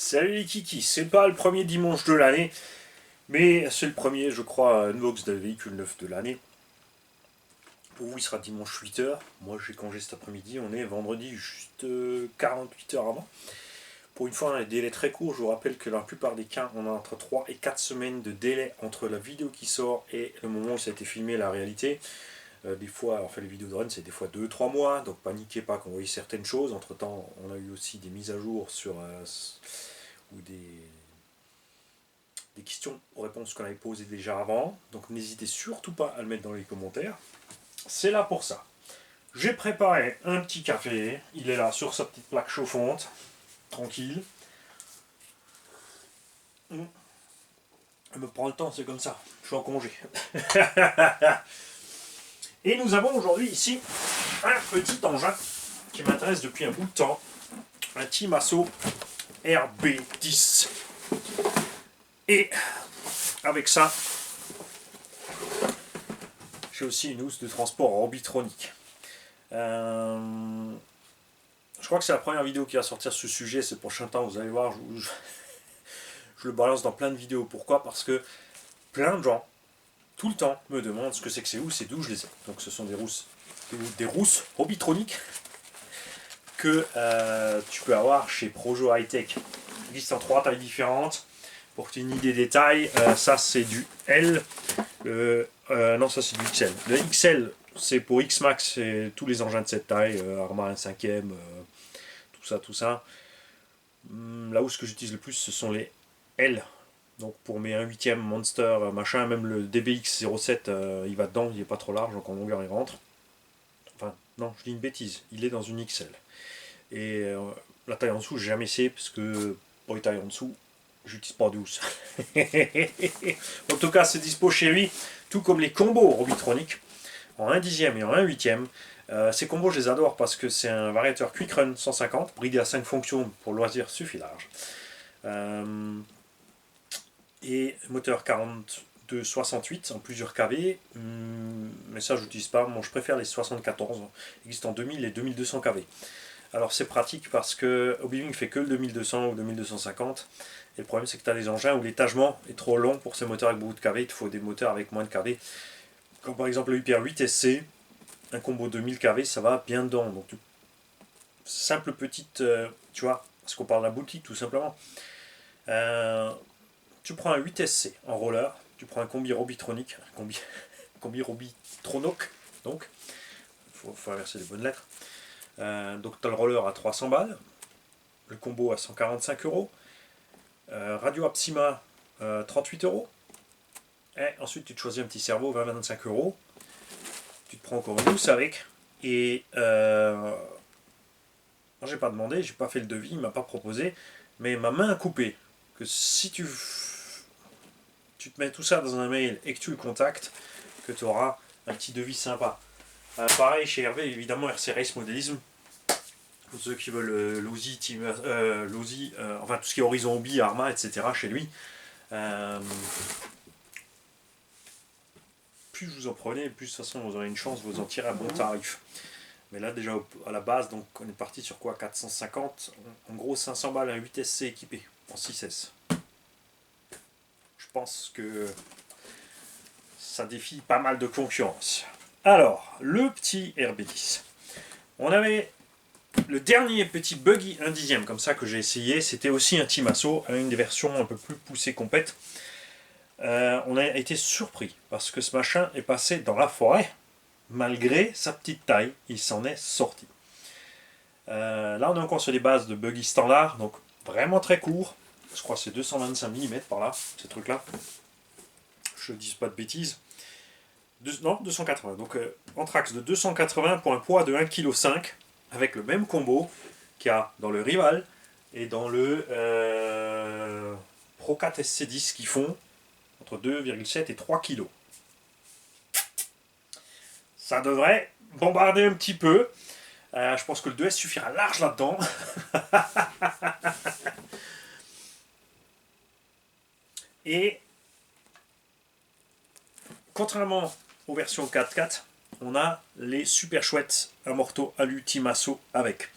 Salut les kikis, c'est pas le premier dimanche de l'année, mais c'est le premier, je crois, unbox de véhicule neuf de l'année. Pour vous, il sera dimanche 8h. Moi, j'ai congé cet après-midi, on est vendredi juste 48 heures avant. Pour une fois, on a des délais très courts. Je vous rappelle que dans la plupart des cas, on a entre 3 et 4 semaines de délai entre la vidéo qui sort et le moment où ça a été filmé, la réalité. Des fois, les vidéos de run, c'est des fois 2-3 mois, donc paniquez pas quand vous voyez certaines choses. Entre temps, on a eu aussi des mises à jour sur ou des questions aux réponses qu'on avait posées déjà avant. Donc n'hésitez surtout pas à le mettre dans les commentaires. C'est là pour ça. J'ai préparé un petit café. Il est là sur sa petite plaque chauffante. Tranquille. Je me prends le temps, c'est comme ça. Je suis en congé. Et nous avons aujourd'hui ici un petit engin qui m'intéresse depuis un bout de temps. Un Timasso RB10. Et avec ça, j'ai aussi une housse de transport orbitronique. Je crois que c'est la première vidéo qui va sortir sur ce sujet ces prochains temps. Vous allez voir, je le balance dans plein de vidéos. Pourquoi? Parce que plein de gens, tout le temps, me demandent ce que c'est que ces housses et d'où je les ai. Donc ce sont des rousses orbitroniques que tu peux avoir chez Projo High Tech. Il existe en 3 tailles différentes. Pour que tu aies une idée des tailles, ça c'est du L. Non, ça c'est du XL. Le XL, c'est pour X-Max, c'est tous les engins de cette taille, Arma 1/5e, tout ça. Là où ce que j'utilise le plus, ce sont les L. Donc pour mes 1/8e Monster, machin, même le DBX 07, il va dedans, il est pas trop large, donc en longueur il rentre. Enfin, non, je dis une bêtise, il est dans une XL. Et la taille en dessous, j'ai jamais essayé, parce que pour les tailles en dessous, j'utilise pas de housse. En tout cas, c'est dispo chez lui, tout comme les combos orbitroniques, en 1/10e et en 1/8e. Ces combos, je les adore parce que c'est un variateur Quick Run 150, bridé à 5 fonctions pour loisir suffit large. Et moteur 42-68 en plusieurs kV, mais ça je n'utilise pas, moi je préfère les 74, il existe en 2000 et 2200 kV. Alors c'est pratique parce que Obi-Wan fait que le 2200 ou 2250, et le problème c'est que tu as des engins où l'étagement est trop long pour ces moteurs avec beaucoup de kV, il te faut des moteurs avec moins de kV, comme par exemple le UPR8 SC, un combo 2000 kV, ça va bien dedans. Donc simple petite, tu vois, parce qu'on parle d'un boutique tout simplement. Tu prends un 8SC en roller, tu prends un combi Robitronic, combi Robitronoc, donc, il faut inverser les bonnes lettres. Donc tu as le roller à 300 balles, le combo à 145 euros, Radio Apsima 38 euros, et ensuite tu te choisis un petit cerveau 20-25 euros, tu te prends encore une housse avec, et moi j'ai pas demandé, j'ai pas fait le devis, il m'a pas proposé, mais ma main a coupé, que si tu te mets tout ça dans un mail et que tu le contactes, que tu auras un petit devis sympa. Pareil chez Hervé, évidemment RC Race Modélisme, pour ceux qui veulent l'Ozi, enfin tout ce qui est Horizon Hobby, Arma, etc. chez lui. Plus vous en prenez, plus de toute façon vous aurez une chance de vous en tirer à bon tarif. Mais là déjà à la base, donc on est parti sur quoi, 450, en gros 500 balles, un 8SC équipé en 6S. Je pense que ça défie pas mal de concurrence. Alors, le petit RB10. On avait le dernier petit buggy 1/10e comme ça que j'ai essayé, c'était aussi un Timasso, une des versions un peu plus poussées complète. On a été surpris parce que ce machin est passé dans la forêt, malgré sa petite taille, il s'en est sorti. Là on est encore sur les bases de buggy standard, donc vraiment très court, je crois que c'est 225 mm par là, ces trucs là, je ne dis pas de bêtises. Non, 280, donc Anthrax de 280 pour un poids de 1,5 kg, avec le même combo qu'il y a dans le Rival et dans le Pro 4 SC10 qui font entre 2,7 et 3 kg. Ça devrait bombarder un petit peu. Je pense que le 2S suffira large là-dedans. Et contrairement aux versions 4x4, on a les super chouettes Immorto Alu Timasso avec.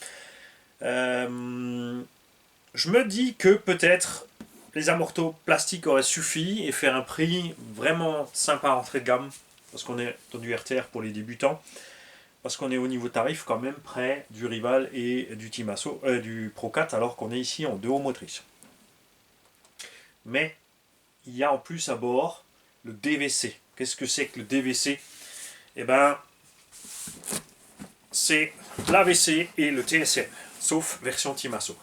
je me dis que peut-être les amortos plastiques auraient suffi et faire un prix vraiment sympa à entrée de gamme, parce qu'on est dans du RTR pour les débutants, parce qu'on est au niveau tarif quand même près du Rival et du Timasso, du Pro 4, alors qu'on est ici en 2 roues motrices. Mais il y a en plus à bord le DVC. Qu'est-ce que c'est que le DVC? Eh ben, c'est l'AVC et le TSM, sauf version Timasso.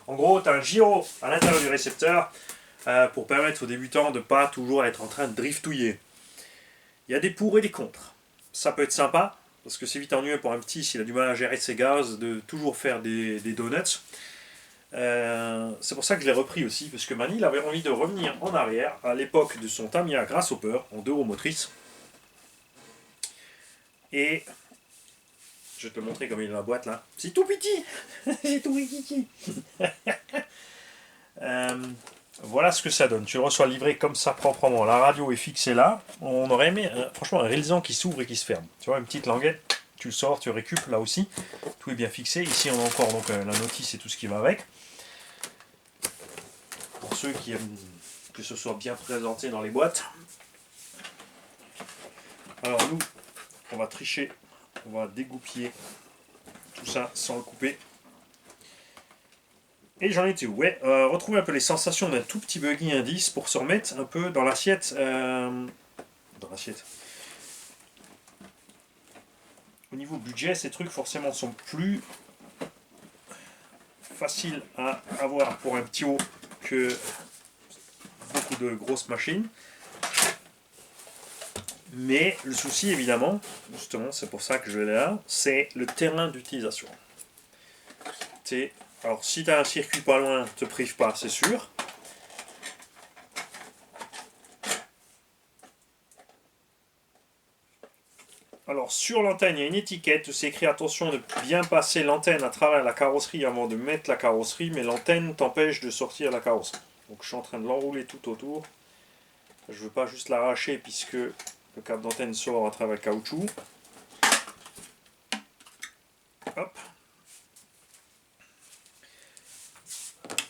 En gros, tu as un gyro à l'intérieur du récepteur pour permettre aux débutants de ne pas toujours être en train de driftouiller. Il y a des pour et des contre. Ça peut être sympa, parce que c'est vite ennuyeux pour un petit s'il a du mal à gérer ses gaz, de toujours faire des donuts. C'est pour ça que je l'ai repris aussi, parce que Manil avait envie de revenir en arrière à l'époque de son Tamiya Grasshopper en 2 roues motrices. Et je vais te montrer comme il est dans la boîte là. C'est tout petit. C'est tout petit. Voilà ce que ça donne. Tu le reçois livré comme ça proprement. La radio est fixée là. On aurait aimé franchement un Rilsan qui s'ouvre et qui se ferme. Tu vois, une petite languette. Tu le sors, tu récupères là aussi. Tout est bien fixé. Ici on a encore donc, la notice et tout ce qui va avec. Pour ceux qui aiment que ce soit bien présenté dans les boîtes. Alors nous, on va tricher. On va dégoupiller tout ça sans le couper. Et j'en étais où? Ouais, retrouver un peu les sensations d'un tout petit buggy indice pour se remettre un peu dans l'assiette. Dans l'assiette. Au niveau budget, ces trucs forcément sont plus faciles à avoir pour un petit haut que beaucoup de grosses machines. Mais le souci évidemment, justement, c'est pour ça que je l'ai là, c'est le terrain d'utilisation. Alors si tu as un circuit pas loin, te prive pas, c'est sûr. Alors sur l'antenne, il y a une étiquette où c'est écrit attention de bien passer l'antenne à travers la carrosserie avant de mettre la carrosserie, mais l'antenne t'empêche de sortir la carrosserie. Donc je suis en train de l'enrouler tout autour. Je ne veux pas juste l'arracher puisque le câble d'antenne sort à travers le caoutchouc. Hop.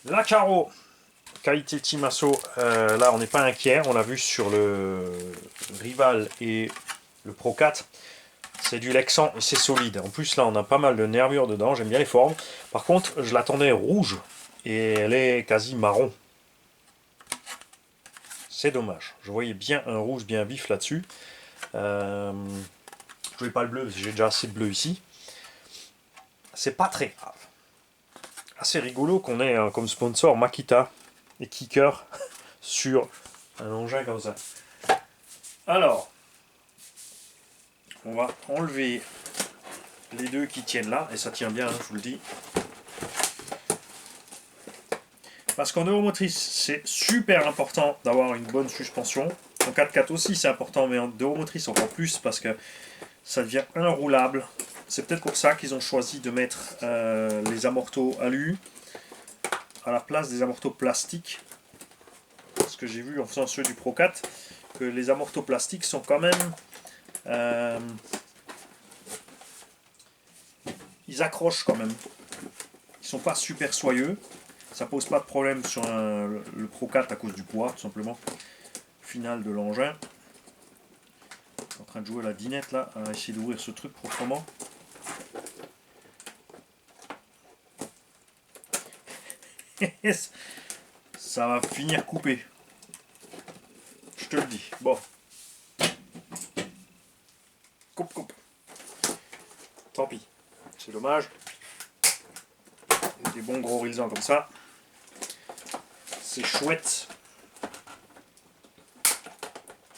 La carreau, qualité Timasso, là on n'est pas inquiet, on l'a vu sur le Rival et le Pro 4, c'est du Lexan et c'est solide. En plus là on a pas mal de nervures dedans, j'aime bien les formes. Par contre je l'attendais rouge et elle est quasi marron. C'est dommage, je voyais bien un rouge bien vif là-dessus. Je voulais pas le bleu parce que j'ai déjà assez de bleu ici. C'est pas très grave. Assez rigolo qu'on ait comme sponsor Makita et Kicker sur un engin comme ça. Alors, on va enlever les deux qui tiennent là, et ça tient bien, hein, je vous le dis. Parce qu'en euromotrice, c'est super important d'avoir une bonne suspension. En 4x4 aussi, c'est important, mais en euromotrice encore plus, parce que ça devient inroulable. C'est peut-être pour ça qu'ils ont choisi de mettre les amortos alu à la place des amortos plastiques. Parce que j'ai vu en faisant ceux du Pro 4 que les amortos plastiques sont quand même... ils accrochent quand même. Ils sont pas super soyeux. Ça pose pas de problème sur le Pro 4 à cause du poids, tout simplement. Final de l'engin. Je suis en train de jouer à la dinette là, à essayer d'ouvrir ce truc proprement. Ça va finir coupé. Je te le dis. Bon. Coupe. Tant pis. C'est dommage. Des bons gros Rilsan comme ça. C'est chouette.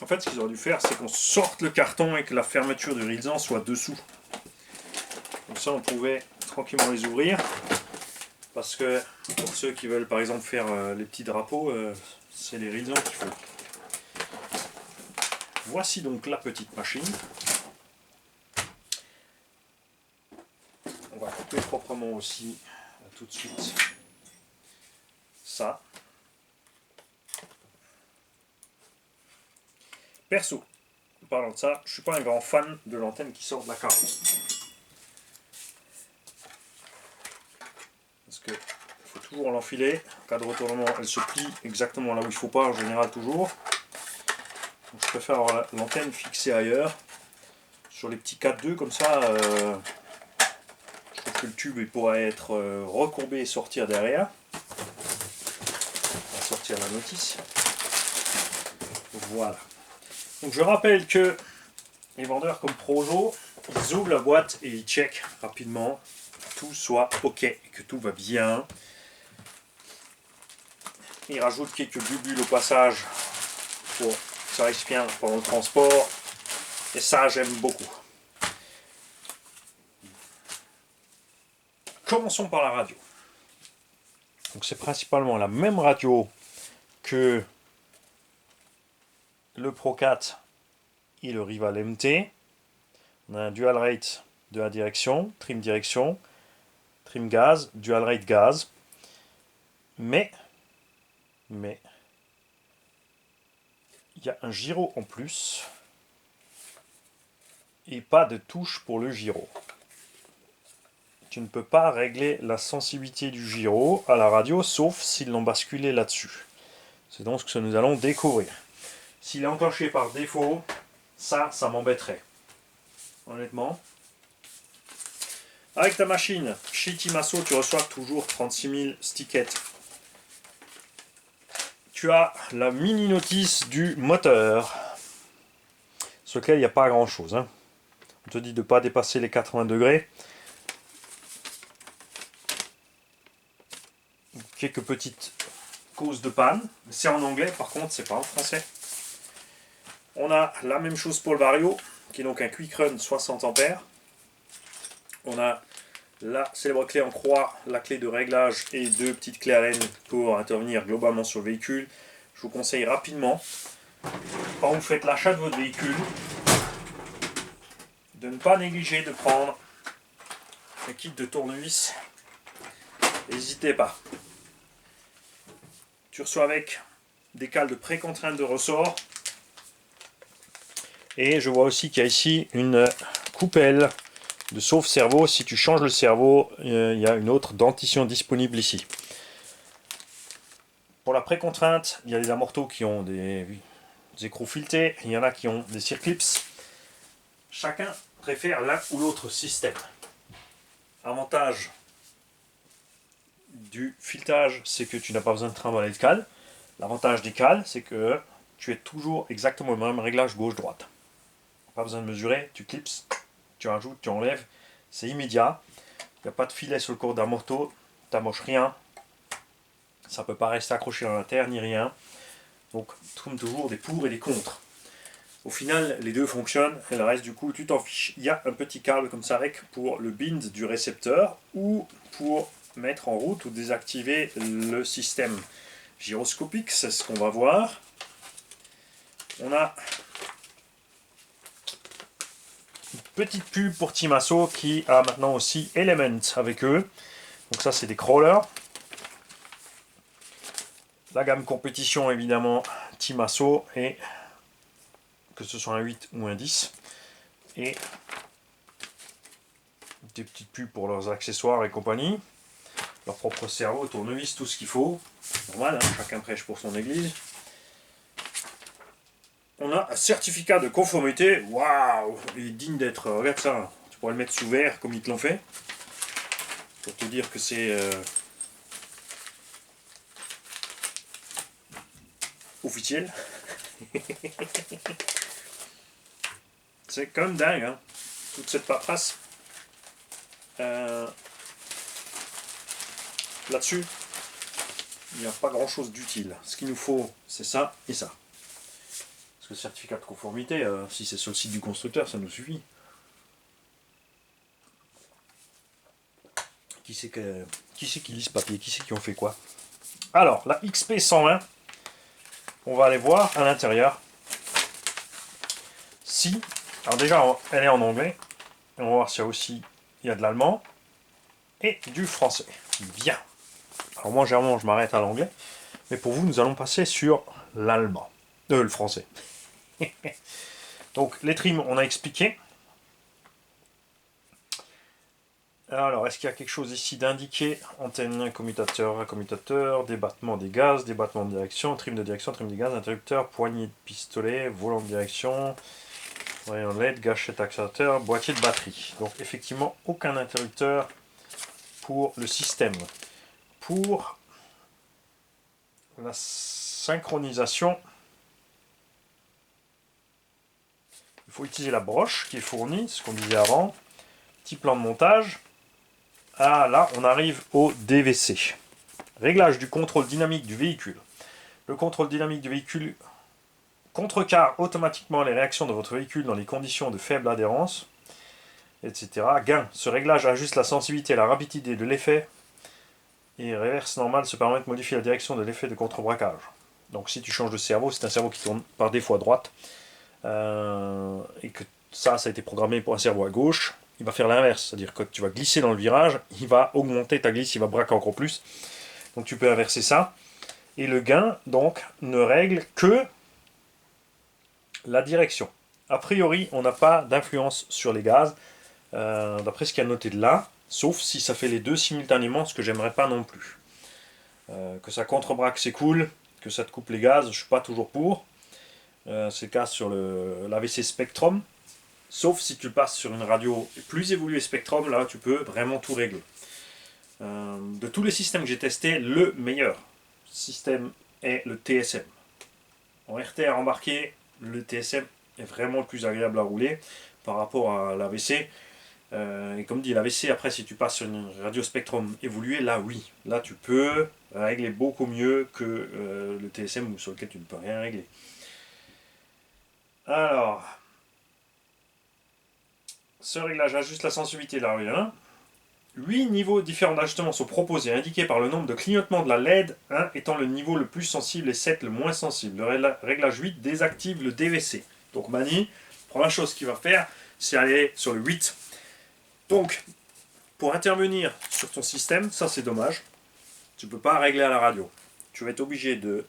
En fait, ce qu'ils auraient dû faire, c'est qu'on sorte le carton et que la fermeture du Rilsan soit dessous. Comme ça, on pouvait tranquillement les ouvrir. Parce que pour ceux qui veulent par exemple faire les petits drapeaux, c'est les Rilsan qu'il faut. Voici donc la petite machine. On va couper proprement aussi tout de suite ça. Perso, parlant de ça, je ne suis pas un grand fan de l'antenne qui sort de la carrosserie. Parce que toujours l'enfiler. En cas de retournement, elle se plie exactement là où il ne faut pas, en général toujours. Donc, je préfère avoir l'antenne fixée ailleurs. Sur les petits 4-2 comme ça, je trouve que le tube il pourrait être recourbé et sortir derrière. On va sortir la notice. Voilà. Donc je rappelle que les vendeurs comme Projo, ils ouvrent la boîte et ils checkent rapidement que tout soit ok et que tout va bien. Ils rajoutent quelques bulles au passage pour que ça reste bien pendant le transport. Et ça, j'aime beaucoup. Commençons par la radio. Donc c'est principalement la même radio que le Pro 4 et le Rival MT. On a un dual rate de la direction, trim gaz, dual rate gaz. Mais il y a un gyro en plus et pas de touche pour le gyro. Tu ne peux pas régler la sensibilité du gyro à la radio, sauf s'ils l'ont basculé là-dessus. C'est donc ce que nous allons découvrir. S'il est enclenché par défaut, ça m'embêterait. Honnêtement. Avec ta machine, chez Timasso, tu reçois toujours 36 000 stickets. Tu as la mini notice du moteur, sur lequel il n'y a pas grand-chose. Hein. On te dit de ne pas dépasser les 80 degrés. Quelques petites causes de panne. C'est en anglais, par contre, c'est pas en français. On a la même chose pour le Vario, qui est donc un Quick Run 60 ampères. On a la célèbre clé en croix, la clé de réglage et deux petites clés Allen pour intervenir globalement sur le véhicule. Je vous conseille rapidement, quand vous faites l'achat de votre véhicule, de ne pas négliger de prendre un kit de tournevis. N'hésitez pas. Tu reçois avec des cales de pré-contrainte de ressort. Et je vois aussi qu'il y a ici une coupelle de sauve-cerveau. Si tu changes le cerveau, il y a une autre dentition disponible ici. Pour la pré-contrainte, il y a des amortos qui ont des écrous filetés. Il y en a qui ont des circlips. Chacun préfère l'un ou l'autre système. Avantage du filetage, c'est que tu n'as pas besoin de trimballer de cale. L'avantage des cales, c'est que tu es toujours exactement le même réglage gauche-droite. Pas besoin de mesurer, tu clipses, tu rajoutes, tu enlèves, c'est immédiat. Il n'y a pas de filet sur le corps d'amorto, tu n'amoches rien. Ça ne peut pas rester accroché dans la terre ni rien. Donc, comme toujours, des pour et des contre. Au final, les deux fonctionnent et le reste, du coup, tu t'en fiches. Il y a un petit câble comme ça avec pour le bind du récepteur ou pour mettre en route ou désactiver le système gyroscopique, c'est ce qu'on va voir. On a une petite pub pour Timasso qui a maintenant aussi Element avec eux. Donc ça c'est des crawlers. La gamme compétition évidemment Timasso et que ce soit un 8 ou un 10. Et des petites pubs pour leurs accessoires et compagnie. Leur propre cerveau, tournevis, tout ce qu'il faut. Normal, hein, chacun prêche pour son église. On a un certificat de conformité. Waouh, il est digne d'être. Regarde ça, tu pourrais le mettre sous verre comme ils te l'ont fait. Pour te dire que c'est officiel. C'est quand même dingue, hein, toute cette paperasse. Là-dessus, il n'y a pas grand-chose d'utile. Ce qu'il nous faut, c'est ça et ça. Parce que le certificat de conformité, si c'est sur le site du constructeur, ça nous suffit. Qui c'est qui lit ce papier? Qui c'est qui ont fait quoi? Alors, la XP101, on va aller voir à l'intérieur. Si, alors déjà, elle est en anglais. On va voir s'il y a aussi, il y a de l'allemand et du français. Bien. Alors moi, généralement, je m'arrête à l'anglais. Mais pour vous, nous allons passer sur l'allemand. Le français. Donc, les trims, on a expliqué. Alors, est-ce qu'il y a quelque chose ici d'indiqué? Antenne, commutateur, débattement des gaz, débattement de direction, trim de gaz, interrupteur, poignée de pistolet, volant de direction, rayon LED, gâchette accélérateur, boîtier de batterie. Donc effectivement, aucun interrupteur pour le système. Pour la synchronisation, il faut utiliser la broche qui est fournie, ce qu'on disait avant. Petit plan de montage. Ah là, on arrive au DVC. Réglage du contrôle dynamique du véhicule. Le contrôle dynamique du véhicule contrecarre automatiquement les réactions de votre véhicule dans les conditions de faible adhérence, etc. Gain. Ce réglage ajuste la sensibilité et la rapidité de l'effet. Et réverse normale se permet de modifier la direction de l'effet de contre-braquage. Donc si tu changes de cerveau, c'est un cerveau qui tourne par défaut à droite, et que ça a été programmé pour un cerveau à gauche, il va faire l'inverse. C'est-à-dire que tu vas glisser dans le virage, il va augmenter ta glisse, il va braquer encore plus. Donc tu peux inverser ça. Et le gain, donc, ne règle que la direction. A priori, on n'a pas d'influence sur les gaz, d'après ce qu'il y a noté de là, sauf si ça fait les deux simultanément, ce que j'aimerais pas non plus. Que ça contre-braque, c'est cool. Que ça te coupe les gaz, je suis pas toujours pour. C'est le cas sur l'AVC Spectrum. Sauf si tu passes sur une radio plus évoluée Spectrum, là tu peux vraiment tout régler. De tous les systèmes que j'ai testés, le meilleur système est le TSM. En RTR embarqué, le TSM est vraiment le plus agréable à rouler par rapport à l'AVC. Et comme dit l'AVC, après si tu passes sur une radio Spectrum évoluée, là oui, là tu peux régler beaucoup mieux que le TSM sur lequel tu ne peux rien régler. Alors, ce réglage ajuste la sensibilité de la rien. 8 niveaux différents d'ajustement sont proposés, indiqués par le nombre de clignotements de la LED, 1 étant le niveau le plus sensible et 7 le moins sensible. Le réglage 8 désactive le DVC. Donc Mani, première chose qu'il va faire, c'est aller sur le 8. Donc, pour intervenir sur ton système, ça c'est dommage, tu ne peux pas régler à la radio. Tu vas être obligé de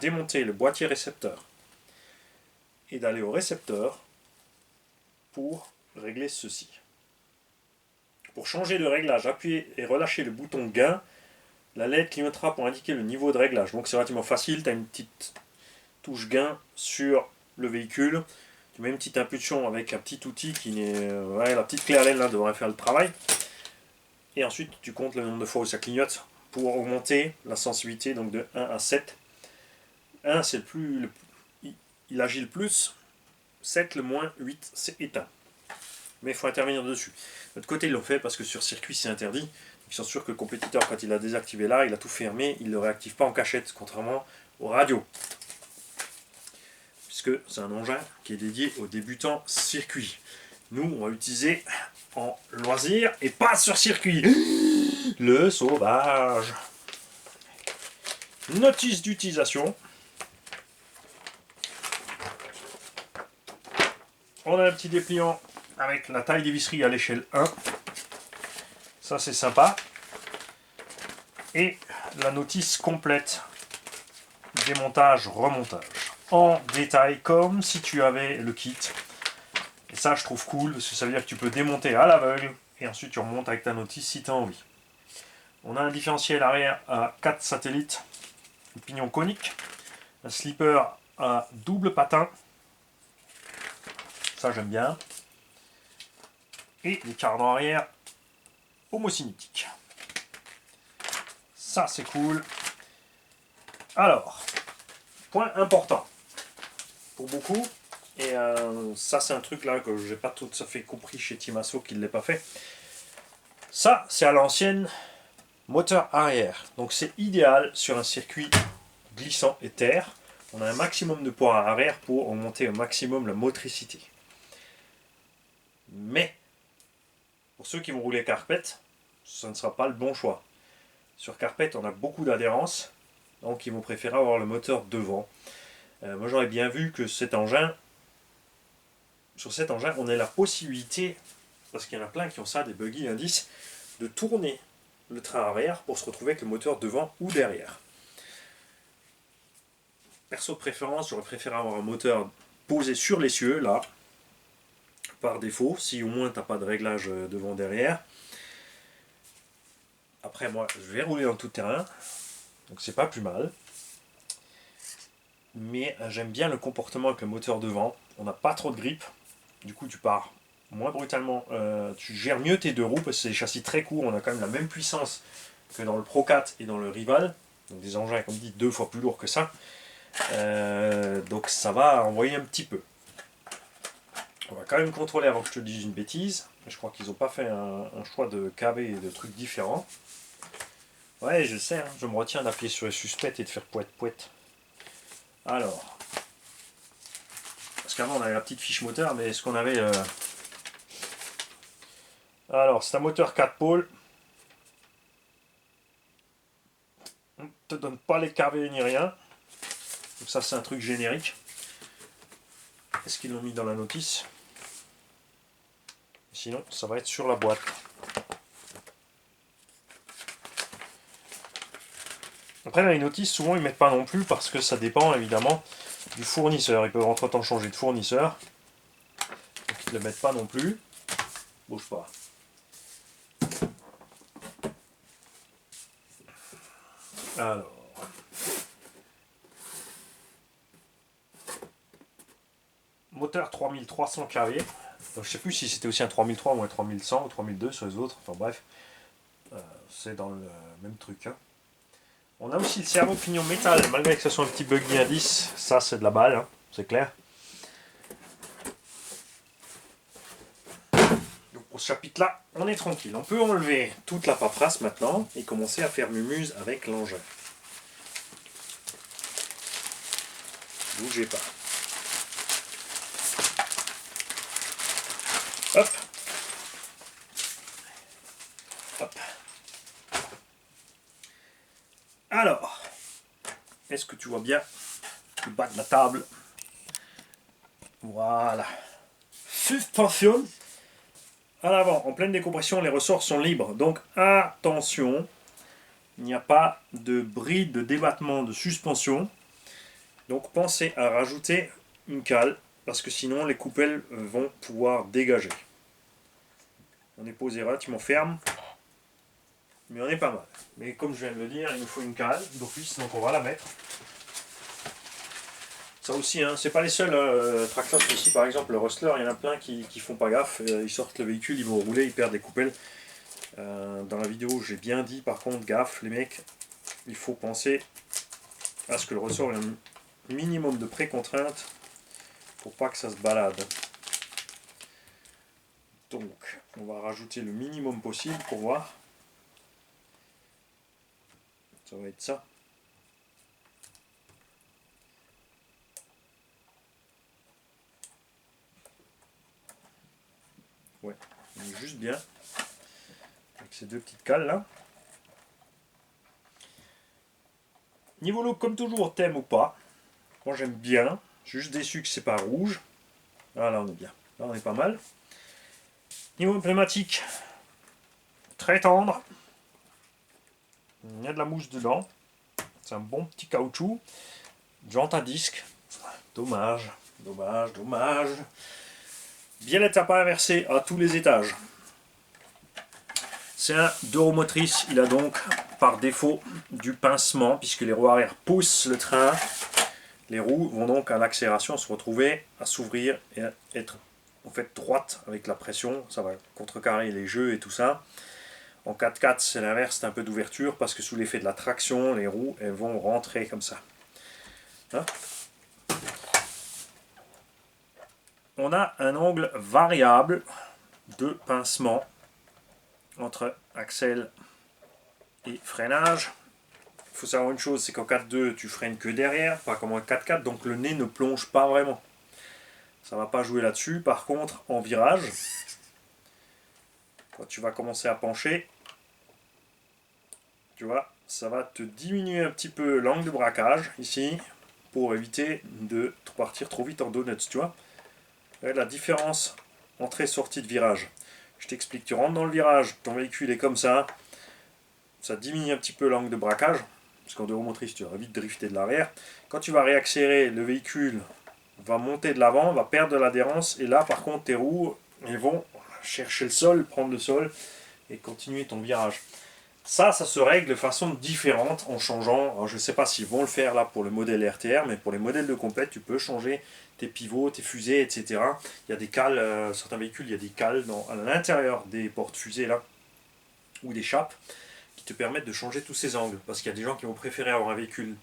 démonter le boîtier récepteur et d'aller au récepteur pour régler ceci. Pour changer de réglage, appuyez et relâchez le bouton gain. La LED clignotera pour indiquer le niveau de réglage. Donc c'est relativement facile, tu as une petite touche gain sur le véhicule. Tu mets une petite impulsion avec un petit outil qui n'est... la petite clé Allen là devrait faire le travail. Et ensuite tu comptes le nombre de fois où ça clignote pour augmenter la sensibilité donc de 1 à 7. 1 c'est le plus... il agit le plus. 7 le moins, 8 c'est éteint. Mais il faut intervenir dessus. De l'autre côté, ils l'ont fait parce que sur circuit, c'est interdit. Ils sont sûrs que le compétiteur, quand il a désactivé là, il a tout fermé, il ne le réactive pas en cachette, contrairement aux radios. Puisque c'est un engin qui est dédié aux débutants circuit. Nous, on va utiliser en loisir et pas sur circuit. Le sauvage. Notice d'utilisation. On a un petit dépliant avec la taille des visseries à l'échelle 1. Ça c'est sympa. Et la notice complète. Démontage, remontage. En détail, comme si tu avais le kit. Et ça je trouve cool, parce que ça veut dire que tu peux démonter à l'aveugle, et ensuite tu remontes avec ta notice si tu as envie. On a un différentiel arrière à 4 satellites, un pignon conique, un slipper à double patin. Ça j'aime bien. Et les cardans arrière homocinétiques. Ça c'est cool. Alors, point important pour beaucoup, et ça c'est un truc là que j'ai pas tout à fait compris chez Timasso qui ne l'ait pas fait. Ça c'est à l'ancienne moteur arrière, donc c'est idéal sur un circuit glissant et terre. On a un maximum de poids à arrière pour augmenter au maximum la motricité. Mais pour ceux qui vont rouler carpet, ça ne sera pas le bon choix. Sur carpet, on a beaucoup d'adhérence, donc ils vont préférer avoir le moteur devant. Moi j'aurais bien vu que sur cet engin, on ait la possibilité, parce qu'il y en a plein qui ont ça, des buggy indices, de tourner le train arrière pour se retrouver avec le moteur devant ou derrière. Perso de préférence, j'aurais préféré avoir un moteur posé sur l'essieu, là, par défaut, si au moins tu n'as pas de réglage devant-derrière. Après moi je vais rouler en tout terrain, donc c'est pas plus mal. Mais j'aime bien le comportement avec le moteur devant. On n'a pas trop de grippe, du coup tu pars moins brutalement, tu gères mieux tes deux roues parce que c'est des châssis très courts, on a quand même la même puissance que dans le Pro 4 et dans le Rival, donc des engins comme dit 2 fois plus lourds que ça. Donc ça va envoyer un petit peu. On va quand même contrôler avant que je te dise une bêtise. Je crois qu'ils n'ont pas fait un choix de KB et de trucs différents. Ouais, je sais, hein, je me retiens d'appuyer sur les suspects et de faire poète. Alors, parce qu'avant on avait la petite fiche moteur, mais est-ce qu'on avait... Alors, c'est un moteur 4 pôles. On ne te donne pas les KB ni rien. Donc ça c'est un truc générique. Est-ce qu'ils l'ont mis dans la notice? Sinon, ça va être sur la boîte. Après, dans les notices, souvent, ils ne mettent pas non plus parce que ça dépend évidemment du fournisseur. Ils peuvent entre-temps changer de fournisseur. Donc, ils ne le mettent pas non plus. Bouge pas. Alors. Moteur 3300 kW. Donc, je sais plus si c'était aussi un 3003 ou un 3100 ou 3002 sur les autres. Enfin bref, c'est dans le même truc. Hein. On a aussi le cerveau pignon métal, malgré que ce soit un petit buggy indice. Ça, c'est de la balle, hein, c'est clair. Donc pour ce chapitre-là, on est tranquille. On peut enlever toute la paperasse maintenant et commencer à faire mumuse avec l'engin. Bougez pas. Hop. Hop. Alors, est-ce que tu vois bien le bas de la table? Voilà. Suspension. À l'avant, en pleine décompression, les ressorts sont libres. Donc attention, il n'y a pas de bride de débattement de suspension. Donc pensez à rajouter une cale, parce que sinon les coupelles vont pouvoir dégager. On est posé relativement ferme, mais on est pas mal. Mais comme je viens de le dire, il nous faut une cale d'office, donc on va la mettre. Ça aussi, hein, c'est pas les seuls tracteurs ici, par exemple le Rustler, il y en a plein qui font pas gaffe, ils sortent le véhicule, ils vont rouler, ils perdent des coupelles. Dans la vidéo, j'ai bien dit, par contre, gaffe les mecs, il faut penser à ce que le ressort ait un minimum de pré-contrainte pour pas que ça se balade. Donc, on va rajouter le minimum possible pour voir. Ça va être ça. Ouais, on est juste bien. Avec ces deux petites cales là. Niveau look, comme toujours, thème ou pas. Moi j'aime bien. Je suis juste déçu que c'est pas rouge. Ah là on est bien. Là on est pas mal. Niveau pneumatique, très tendre. Il y a de la mousse dedans. C'est un bon petit caoutchouc. Jante à disque. Dommage, dommage, dommage. Biellette à pas inversée à tous les étages. C'est un 2 roues motrices. Il a donc par défaut du pincement puisque les roues arrière poussent le train. Les roues vont donc à l'accélération se retrouver à s'ouvrir et à être en fait droite avec la pression. Ça va contrecarrer les jeux et tout ça. En 4x4 c'est l'inverse, c'est un peu d'ouverture parce que sous l'effet de la traction, les roues elles vont rentrer comme ça. Hein? On a un angle variable de pincement entre axel et freinage. Il faut savoir une chose, c'est qu'en 4.2 tu freines que derrière, pas comme en 4.4, donc le nez ne plonge pas vraiment. Ça ne va pas jouer là-dessus. Par contre, en virage, quand tu vas commencer à pencher, tu vois, ça va te diminuer un petit peu l'angle de braquage ici pour éviter de partir trop vite en donuts, tu vois. La différence entrée-sortie de virage. Je t'explique, tu rentres dans le virage, ton véhicule est comme ça diminue un petit peu l'angle de braquage, parce qu'en 2 roues motrices, tu vas vite drifter de l'arrière. Quand tu vas réaccélérer, le véhicule va monter de l'avant, va perdre de l'adhérence, et là, par contre, tes roues elles vont chercher le sol, prendre le sol, et continuer ton virage. Ça se règle de façon différente en changeant. Alors, je ne sais pas s'ils vont le faire là pour le modèle RTR, mais pour les modèles de compète, tu peux changer tes pivots, tes fusées, etc. Il y a des cales, certains véhicules, il y a des cales à l'intérieur des portes-fusées là, ou des chapes, qui te permettent de changer tous ces angles. Parce qu'il y a des gens qui vont préférer avoir un véhicule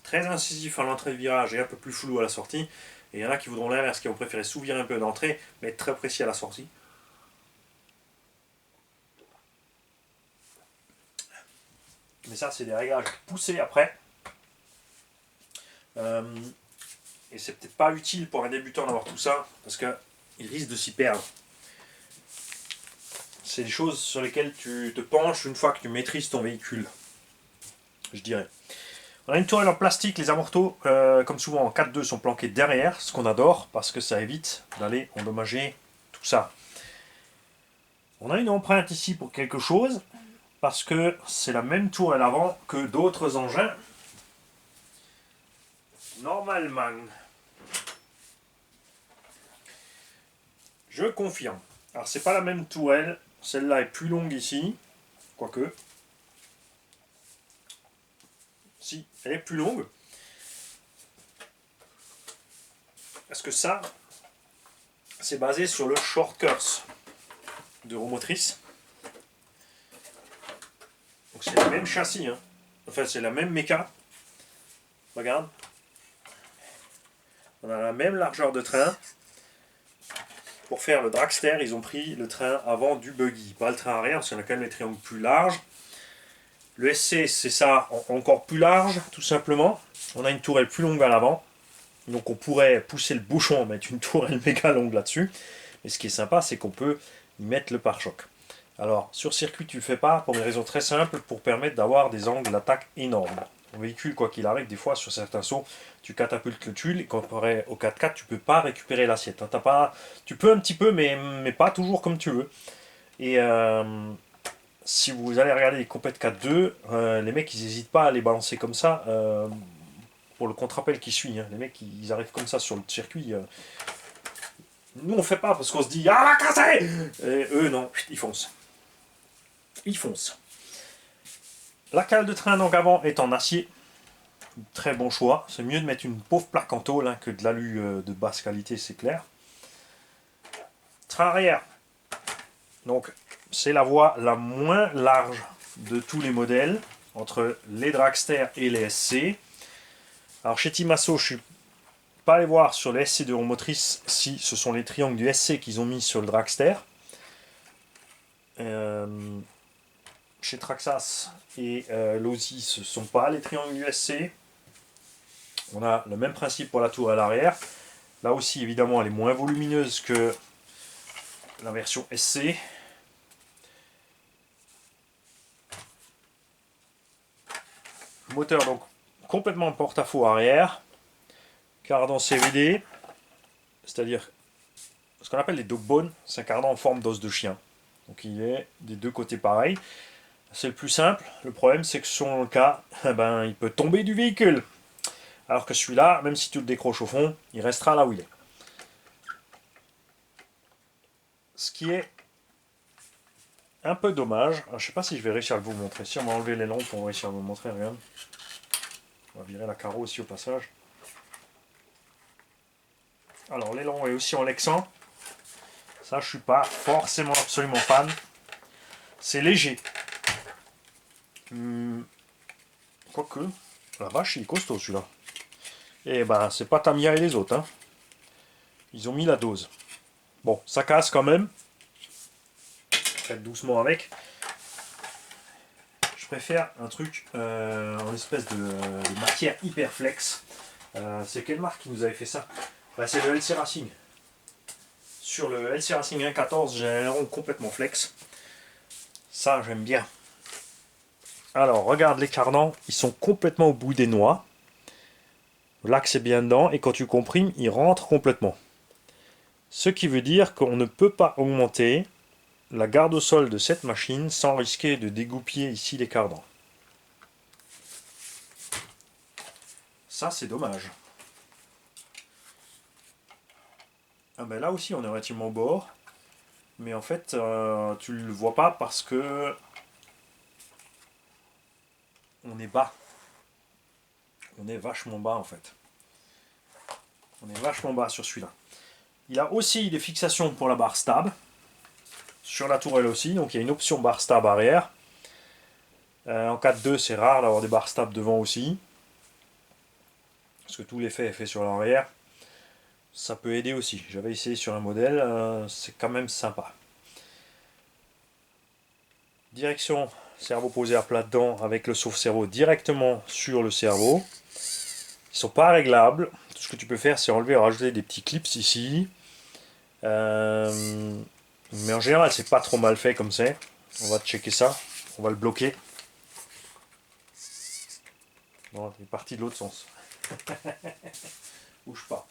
très incisif à l'entrée de virage et un peu plus flou à la sortie. Et il y en a qui voudront l'inverse, qui vont préférer s'ouvrir un peu d'entrée, mais être très précis à la sortie. Mais ça, c'est des réglages poussés après. Et c'est peut-être pas utile pour un débutant d'avoir tout ça, parce qu'il risque de s'y perdre. C'est des choses sur lesquelles tu te penches une fois que tu maîtrises ton véhicule, je dirais. On a une tourelle en plastique, les amortos, comme souvent en 4-2, sont planqués derrière, ce qu'on adore, parce que ça évite d'aller endommager tout ça. On a une empreinte ici pour quelque chose, parce que c'est la même tourelle avant que d'autres engins. Normalement. Je confirme. Alors c'est pas la même tourelle, celle-là est plus longue ici, quoique. Si, elle est plus longue. Parce que ça, c'est basé sur le short curse de Euromotrice. Donc c'est le même châssis, hein. Enfin c'est la même méca. Regarde. On a la même largeur de train. Pour faire le dragster, ils ont pris le train avant du buggy, pas le train arrière, parce qu'on a quand même les triangles plus larges. Le SC, c'est ça, encore plus large, tout simplement. On a une tourelle plus longue à l'avant. Donc on pourrait pousser le bouchon, mettre une tourelle méga longue là-dessus. Mais ce qui est sympa, c'est qu'on peut y mettre le pare-choc. Alors, sur circuit, tu ne le fais pas pour des raisons très simples, pour permettre d'avoir des angles d'attaque énormes. Ton véhicule, quoi qu'il arrive, des fois, sur certains sauts, tu catapultes le tuile, et comparé au 4x4, tu ne peux pas récupérer l'assiette. Tu peux un petit peu, mais pas toujours comme tu veux. Et si vous allez regarder les compètes 4-2, les mecs, ils n'hésitent pas à les balancer comme ça, pour le contre-appel qui suit. Hein. Les mecs, ils arrivent comme ça sur le circuit. Nous, on fait pas parce qu'on se dit ah, va casser. Et eux, non, ils foncent. Ils foncent. La cale de train donc avant est en acier. Très bon choix. C'est mieux de mettre une pauvre plaque en tôle, hein, que de l'alu de basse qualité, c'est clair. Train arrière. Donc, c'est la voie la moins large de tous les modèles, entre les dragster et les SC. Alors, chez Timasso, je suis pas allé voir sur les SC de Euromotrice si ce sont les triangles du SC qu'ils ont mis sur le dragster. Chez Traxas et Losi, ce ne sont pas les triangles du SC. On a le même principe pour la tour à l'arrière. Là aussi, évidemment, elle est moins volumineuse que la version SC. Moteur donc complètement en porte-à-faux arrière. Cardan CVD, c'est-à-dire ce qu'on appelle les dog bones. C'est un cardan en forme d'os de chien. Donc il est des deux côtés pareil. C'est le plus simple. Le problème, c'est que sur le cas, il peut tomber du véhicule. Alors que celui-là, même si tu le décroches au fond, il restera là où il est. Ce qui est un peu dommage. Alors, je ne sais pas si je vais réussir à vous montrer. Si on va enlever l'aileron pour réussir à vous montrer, regarde. On va virer la carreau aussi au passage. Alors l'aileron est aussi en Lexan. Ça, je suis pas forcément absolument fan. C'est léger. Quoique, la vache, il est costaud celui-là. Et ben, c'est pas Tamiya et les autres. Hein. Ils ont mis la dose. Bon, ça casse quand même. Faites doucement avec. Je préfère un truc en espèce de matière hyper flex. C'est quelle marque qui nous avait fait ça? C'est le LC Racing. Sur le LC Racing 1.14, j'ai un rond complètement flex. Ça, j'aime bien. Alors, regarde les cardans, ils sont complètement au bout des noix. L'axe est bien dedans, et quand tu comprimes, il rentre complètement. Ce qui veut dire qu'on ne peut pas augmenter la garde au sol de cette machine sans risquer de dégoupiller ici les cardans. Ça, c'est dommage. Ah ben là aussi, on est relativement au bord. Mais en fait, tu ne le vois pas parce que on est bas. On est vachement bas en fait. On est vachement bas sur celui-là. Il a aussi des fixations pour la barre stab. Sur la tourelle aussi, donc il y a une option barre stab arrière. En 4.2 c'est rare d'avoir des barres stab devant aussi. Parce que tout l'effet est fait sur l'arrière. Ça peut aider aussi. J'avais essayé sur un modèle, c'est quand même sympa. Direction cerveau posé à plat dedans avec le sauve-cerveau directement sur le cerveau. Ils sont pas réglables. Tout ce que tu peux faire, c'est enlever et rajouter des petits clips ici. Mais en général, c'est pas trop mal fait comme ça. On va checker ça. On va le bloquer. Bon, il est parti de l'autre sens. Bouge pas.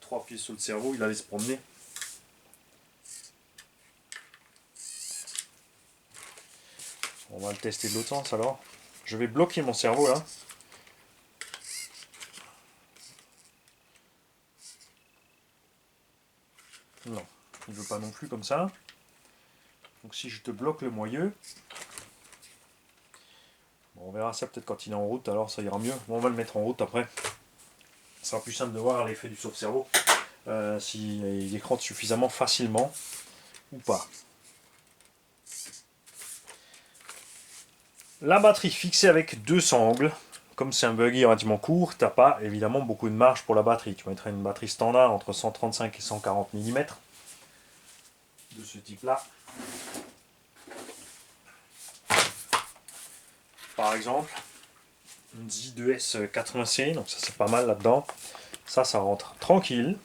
3 pieds sur le cerveau, il allait se promener. On va le tester de l'autre sens alors. Je vais bloquer mon cerveau là. Non, il ne veut pas non plus comme ça. Donc si je te bloque le moyeu, bon, on verra ça peut-être quand il est en route, alors ça ira mieux. Bon, on va le mettre en route après. Ça sera plus simple de voir l'effet du sauve-cerveau. S'il écrante suffisamment facilement ou pas. La batterie fixée avec 2 sangles. Comme c'est un buggy relativement court, tu n'as pas évidemment beaucoup de marge pour la batterie. Tu mettrais une batterie standard entre 135 et 140 mm de ce type là. Par exemple, une Z2S 80C, donc ça c'est pas mal là-dedans. Ça rentre tranquille.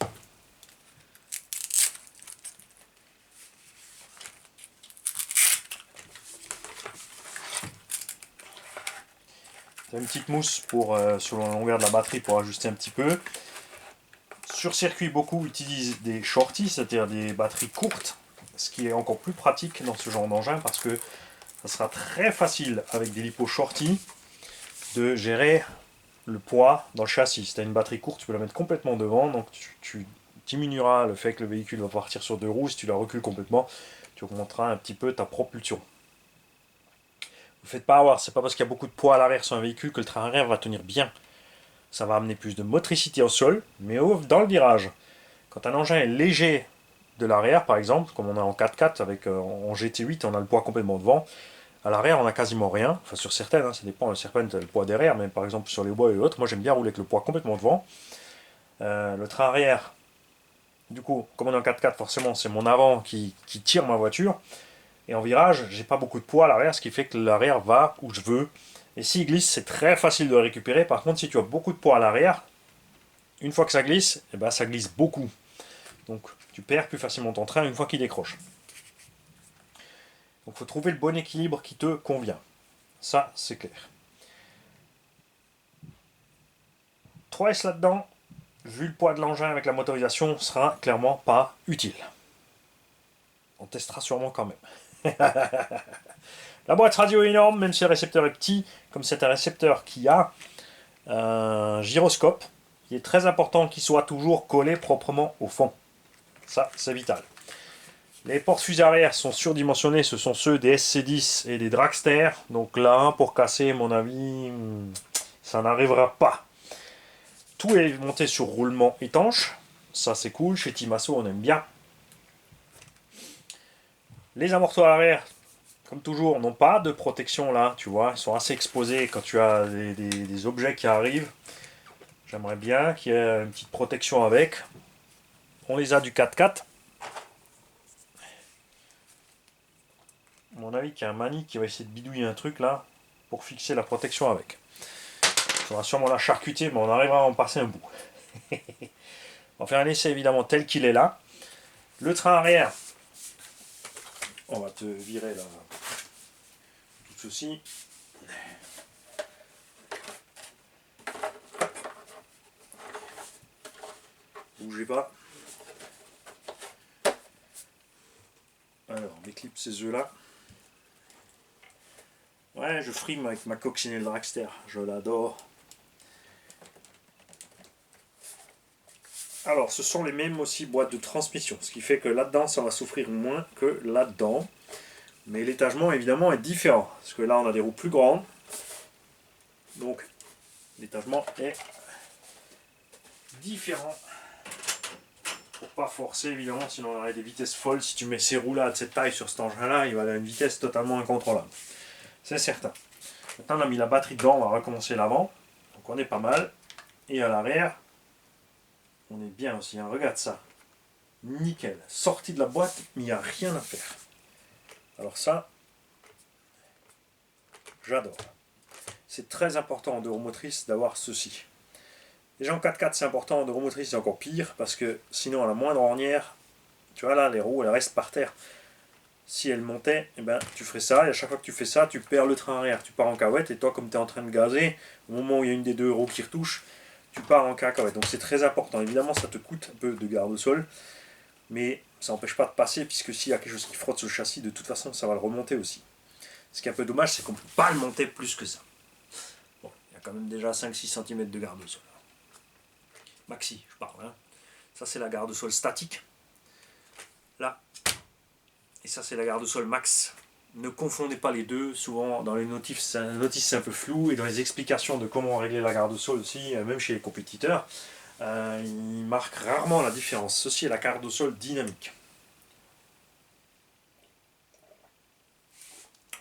Une petite mousse pour, sur la longueur de la batterie pour ajuster un petit peu. Sur circuit, beaucoup utilisent des shorties, c'est-à-dire des batteries courtes, ce qui est encore plus pratique dans ce genre d'engin parce que ça sera très facile avec des lipos shorties de gérer le poids dans le châssis. Si tu as une batterie courte, tu peux la mettre complètement devant, donc tu diminueras le fait que le véhicule va partir sur 2 roues. Si tu la recules complètement, tu augmenteras un petit peu ta propulsion. Ne faites pas avoir, c'est pas parce qu'il y a beaucoup de poids à l'arrière sur un véhicule que le train arrière va tenir bien. Ça va amener plus de motricité au sol, mais dans le virage. Quand un engin est léger de l'arrière, par exemple, comme on a en 4x4 avec en GT8, on a le poids complètement devant. À l'arrière, on a quasiment rien. Enfin, sur certaines, hein, ça dépend. Certaines, tu as le poids derrière, mais par exemple sur les bois et autres, moi j'aime bien rouler avec le poids complètement devant. Le train arrière, du coup, comme on est en 4x4, forcément, c'est mon avant qui tire ma voiture. Et en virage, j'ai pas beaucoup de poids à l'arrière, ce qui fait que l'arrière va où je veux. Et s'il glisse, c'est très facile de le récupérer. Par contre, si tu as beaucoup de poids à l'arrière, une fois que ça glisse, eh ben, ça glisse beaucoup. Donc tu perds plus facilement ton train une fois qu'il décroche. Donc il faut trouver le bon équilibre qui te convient. Ça, c'est clair. 3S là-dedans, vu le poids de l'engin avec la motorisation, sera clairement pas utile. On testera sûrement quand même. La boîte radio est énorme, même si le récepteur est petit, comme c'est un récepteur qui a un gyroscope, il est très important qu'il soit toujours collé proprement au fond. Ça, c'est vital. Les porte-fusées arrière sont surdimensionnés, ce sont ceux des SC10 et des Dragster. Donc là, pour casser, à mon avis, ça n'arrivera pas. Tout est monté sur roulement étanche. Ça, c'est cool. Chez Timasso, on aime bien. Les amortisseurs arrière, comme toujours, n'ont pas de protection là, tu vois. Ils sont assez exposés quand tu as des objets qui arrivent. J'aimerais bien qu'il y ait une petite protection avec. On les a du 4x4. À mon avis, qu'il y a un mani qui va essayer de bidouiller un truc là pour fixer la protection avec. Il faudra sûrement la charcuter, mais on arrivera à en passer un bout. On va faire un essai évidemment tel qu'il est là. Le train arrière, on va te virer là tout ceci. Bougez pas. Alors, mes clips, ces œufs là. Ouais, je frime avec ma coccinelle Dragster, je l'adore. Alors, ce sont les mêmes aussi boîtes de transmission, ce qui fait que là-dedans, ça va souffrir moins que là-dedans. Mais l'étagement, évidemment, est différent. Parce que là, on a des roues plus grandes. Donc l'étagement est différent. Pour pas forcer évidemment, sinon on aurait des vitesses folles. Si tu mets ces roues-là de cette taille sur cet engin-là, il va avoir une vitesse totalement incontrôlable. C'est certain. Maintenant on a mis la batterie dedans, on va recommencer l'avant. Donc on est pas mal. Et à l'arrière, on est bien aussi, hein. Regarde ça. Nickel. Sorti de la boîte, mais il n'y a rien à faire. Alors ça, j'adore. C'est très important en enduromotrice d'avoir ceci. Déjà en 4x4 c'est important, en enduromotrice c'est encore pire, parce que sinon à la moindre ornière, tu vois là, les roues elles restent par terre. Si elles montaient, eh ben, tu ferais ça, et à chaque fois que tu fais ça, tu perds le train arrière. Tu pars en cacahuète, et toi comme tu es en train de gazer, au moment où il y a une des deux roues qui retouche, tu pars en cacahuète. Donc c'est très important. Évidemment ça te coûte un peu de garde-sol, mais ça n'empêche pas de passer, puisque s'il y a quelque chose qui frotte sur le châssis, de toute façon ça va le remonter aussi. Ce qui est un peu dommage, c'est qu'on ne peut pas le monter plus que ça. Bon, il y a quand même déjà 5-6 cm de garde-sol. Maxi, je parle. Hein. Ça, c'est la garde-sol statique. Là. Et ça, c'est la garde-sol max. Ne confondez pas les deux. Souvent, dans les notices, c'est un peu flou. Et dans les explications de comment régler la garde-sol aussi, même chez les compétiteurs, ils marquent rarement la différence. Ceci est la garde-sol dynamique.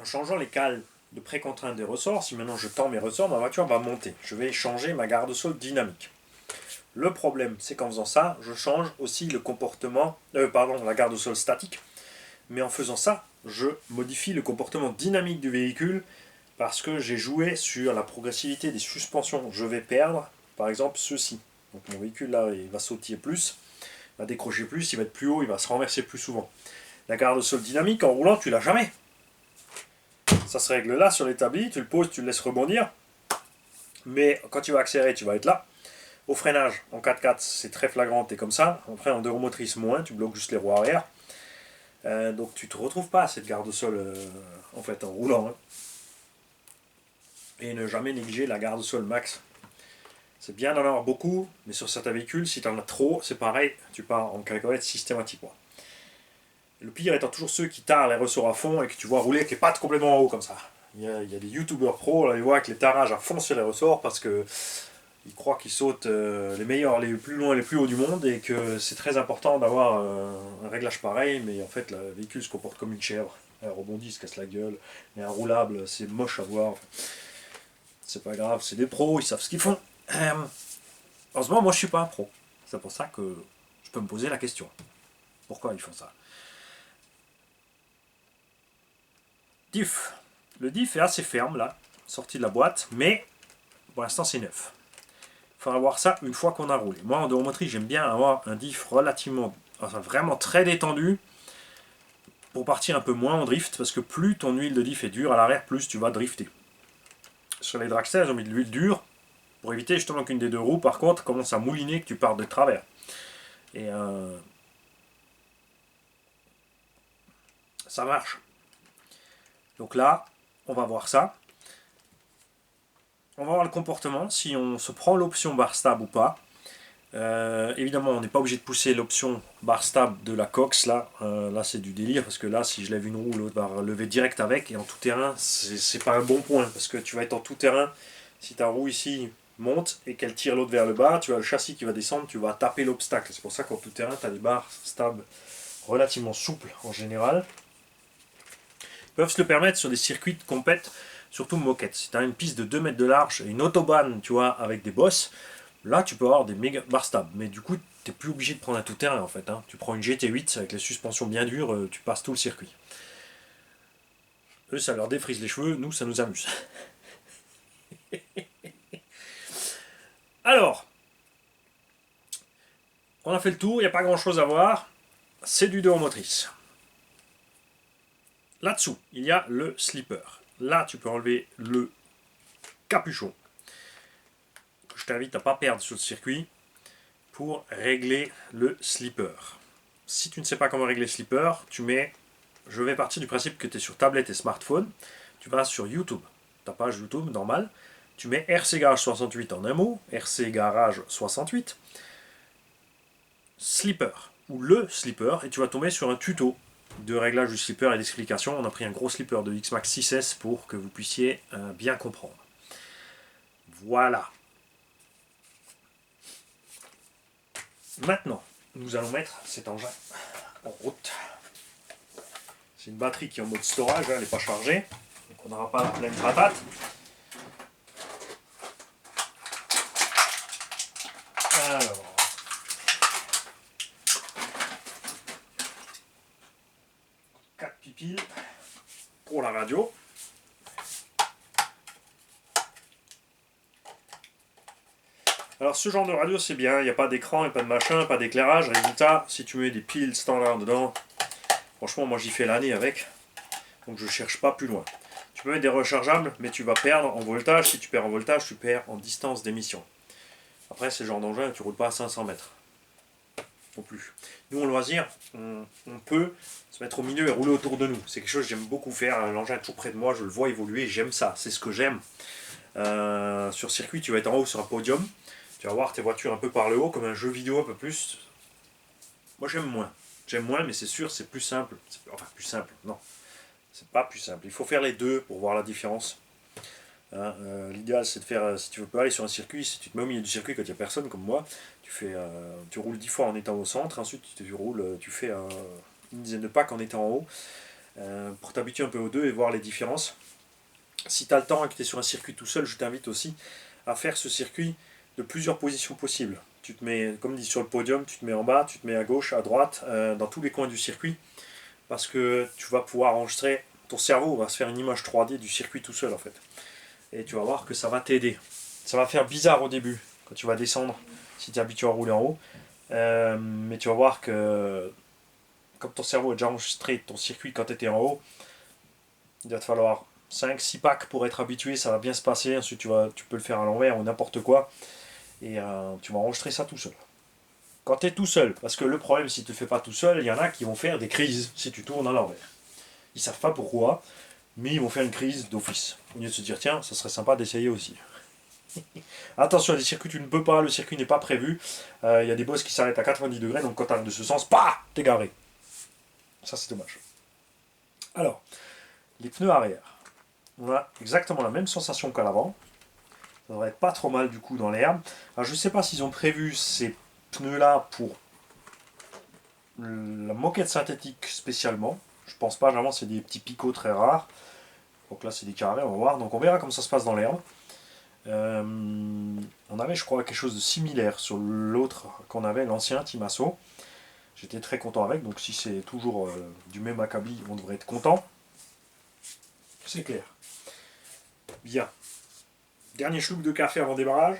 En changeant les cales de précontrainte des ressorts, si maintenant je tends mes ressorts, ma voiture va monter. Je vais changer ma garde-sol dynamique. Le problème, c'est qu'en faisant ça, je change aussi le comportement, la garde-sol statique. Mais en faisant ça, je modifie le comportement dynamique du véhicule parce que j'ai joué sur la progressivité des suspensions. Je vais perdre, par exemple, ceci. Donc mon véhicule là, il va sautiller plus, il va décrocher plus, il va être plus haut, il va se renverser plus souvent. La garde-sol dynamique, en roulant, tu l'as jamais. Ça se règle là sur l'établi, tu le poses, tu le laisses rebondir. Mais quand tu vas accélérer, tu vas être là. Au freinage, en 4x4, c'est très flagrant, t'es comme ça. Après, en enduromotrice, moins, tu bloques juste les roues arrière. Donc tu ne te retrouves pas à cette garde-sol en fait, en roulant. Hein. Et ne jamais négliger la garde-sol max. C'est bien d'en avoir beaucoup, mais sur certains véhicules, si tu en as trop, c'est pareil, tu pars en cacahuète systématiquement. Le pire étant toujours ceux qui tarent les ressorts à fond et que tu vois rouler avec les pattes complètement en haut comme ça. Il y a des youtubeurs pros, là, ils voient avec les tarages à fond sur les ressorts parce que ils croient qu'ils sautent les meilleurs, les plus loin et les plus hauts du monde et que c'est très important d'avoir un réglage pareil, mais en fait le véhicule se comporte comme une chèvre. Elle rebondit, se casse la gueule, mais un roulable, c'est moche à voir. C'est pas grave, c'est des pros, ils savent ce qu'ils font. Heureusement, moi je suis pas un pro. C'est pour ça que je peux me poser la question. Pourquoi ils font ça? Diff. Le diff est assez ferme là, sorti de la boîte, mais pour l'instant c'est neuf. Il faudra voir ça une fois qu'on a roulé. Moi en enduromotrice, j'aime bien avoir un diff relativement, enfin vraiment très détendu pour partir un peu moins en drift, parce que plus ton huile de diff est dure à l'arrière, plus tu vas drifter. Sur les dragsters, ils ont mis de l'huile dure pour éviter justement qu'une des deux roues, par contre, commence à mouliner, que tu partes de travers. Et ça marche. Donc là, on va voir ça. On va voir le comportement, si on se prend l'option bar stab ou pas. Évidemment, on n'est pas obligé de pousser l'option bar stab de la Cox. Là, là c'est du délire, parce que là, si je lève une roue, l'autre va lever direct avec. Et en tout terrain, c'est pas un bon point, parce que tu vas être en tout terrain. Si ta roue ici monte et qu'elle tire l'autre vers le bas, tu as le châssis qui va descendre, tu vas taper l'obstacle. C'est pour ça qu'en tout terrain, tu as des barres stab relativement souples en général. Ils peuvent se le permettre sur des circuits de compète, surtout moquettes. Si tu as une piste de 2 mètres de large et une autobahn, tu vois, avec des bosses, là tu peux avoir des méga barres stab. Mais du coup, tu n'es plus obligé de prendre un tout-terrain en fait. Hein. Tu prends une GT8 avec les suspensions bien dures, tu passes tout le circuit. Eux, ça leur défrise les cheveux, nous, ça nous amuse. Alors, on a fait le tour, il n'y a pas grand chose à voir. C'est du enduromotrice. Là-dessous, il y a le slipper. Là, tu peux enlever le capuchon. Je t'invite à ne pas perdre sur le circuit pour régler le slipper. Si tu ne sais pas comment régler le slipper, je vais partir du principe que tu es sur tablette et smartphone. Tu vas sur YouTube, ta page YouTube normale. Tu mets RC Garage 68 en un mot, RC Garage 68, slipper, ou le slipper, et tu vas tomber sur un tuto de réglage du slipper et d'explication. On a pris un gros slipper de X-Max 6S pour que vous puissiez bien comprendre. Voilà. Maintenant, nous allons mettre cet engin en route. C'est une batterie qui est en mode storage, elle n'est pas chargée. Donc on n'aura pas la pleine patate. Alors. 4 pipiles pour la radio. Alors ce genre de radio c'est bien, il n'y a pas d'écran, et pas de machin, pas d'éclairage. Résultat, si tu mets des piles standards dedans, franchement moi j'y fais l'année avec. Donc je cherche pas plus loin. Tu peux mettre des rechargeables, mais tu vas perdre en voltage. Si tu perds en voltage, tu perds en distance d'émission. Après c'est le genre d'engin, tu roules pas à 500 mètres. Non plus. Nous en loisir, on peut se mettre au milieu et rouler autour de nous. C'est quelque chose que j'aime beaucoup faire. L'engin est toujours près de moi, je le vois évoluer, j'aime ça, c'est ce que j'aime. Sur circuit, tu vas être en haut sur un podium. Tu vas voir tes voitures un peu par le haut, comme un jeu vidéo un peu plus. Moi j'aime moins. J'aime moins, mais c'est sûr, c'est plus simple. Enfin, plus simple, non. C'est pas plus simple. Il faut faire les deux pour voir la différence. Hein, l'idéal, c'est de faire, si tu veux pas aller sur un circuit, si tu te mets au milieu du circuit quand il n'y a personne, comme moi, tu roules 10 fois en étant au centre, ensuite tu fais une dizaine de packs en étant en haut, pour t'habituer un peu aux deux et voir les différences. Si tu as le temps et que tu es sur un circuit tout seul, je t'invite aussi à faire ce circuit de plusieurs positions possibles. Tu te mets, comme dit sur le podium, tu te mets en bas, tu te mets à gauche, à droite, dans tous les coins du circuit, parce que tu vas pouvoir enregistrer, ton cerveau va se faire une image 3D du circuit tout seul en fait. Et tu vas voir que ça va t'aider. Ça va faire bizarre au début, quand tu vas descendre, si tu es habitué à rouler en haut. Mais tu vas voir que, comme ton cerveau a déjà enregistré ton circuit quand tu étais en haut, il va te falloir 5-6 packs pour être habitué, ça va bien se passer. Ensuite, tu peux le faire à l'envers ou n'importe quoi. Et tu vas enregistrer ça tout seul. Quand tu es tout seul, parce que le problème, si tu ne le fais pas tout seul, il y en a qui vont faire des crises si tu tournes à l'envers. Ils ne savent pas pourquoi, mais ils vont faire une crise d'office. Au lieu de se dire, tiens, ça serait sympa d'essayer aussi. Attention, il y a des circuits tu ne peux pas, le circuit n'est pas prévu. Il y a des bosses qui s'arrêtent à 90 degrés, donc quand tu arrives de ce sens, t'es garé. Ça, c'est dommage. Alors, les pneus arrière. On a exactement la même sensation qu'à l'avant. Ça devrait être pas trop mal du coup dans l'herbe. Alors, je ne sais pas s'ils ont prévu ces pneus-là pour la moquette synthétique spécialement. Je pense pas, généralement c'est des petits picots très rares. Donc là c'est des carrés, on va voir. Donc on verra comment ça se passe dans l'herbe. On avait je crois quelque chose de similaire sur l'autre qu'on avait, l'ancien Timasso. J'étais très content avec, donc si c'est toujours du même acabit, on devrait être content. C'est clair. Bien. Dernier schluck de café avant démarrage.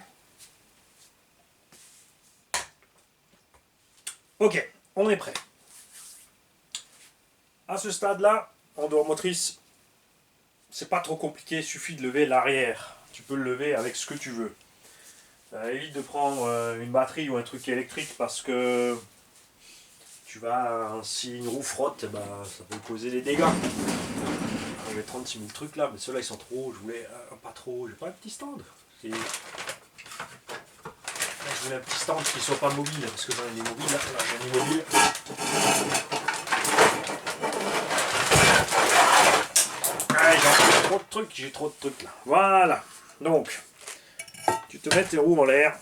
Ok, on est prêt. À ce stade-là, en dehors motrice, c'est pas trop compliqué, il suffit de lever l'arrière. Tu peux le lever avec ce que tu veux. Évite de prendre une batterie ou un truc électrique parce que si une roue frotte, bah, ça peut causer des dégâts. J'ai 36 000 trucs là, mais ceux-là ils sont trop hauts, je voulais pas trop, j'ai pas un petit stand. Je voulais un petit stand qui soit pas mobile, parce que j'en ai des mobiles, là j'ai des mobiles. J'ai trop de trucs là. Voilà. Donc, tu te mets tes roues en l'air.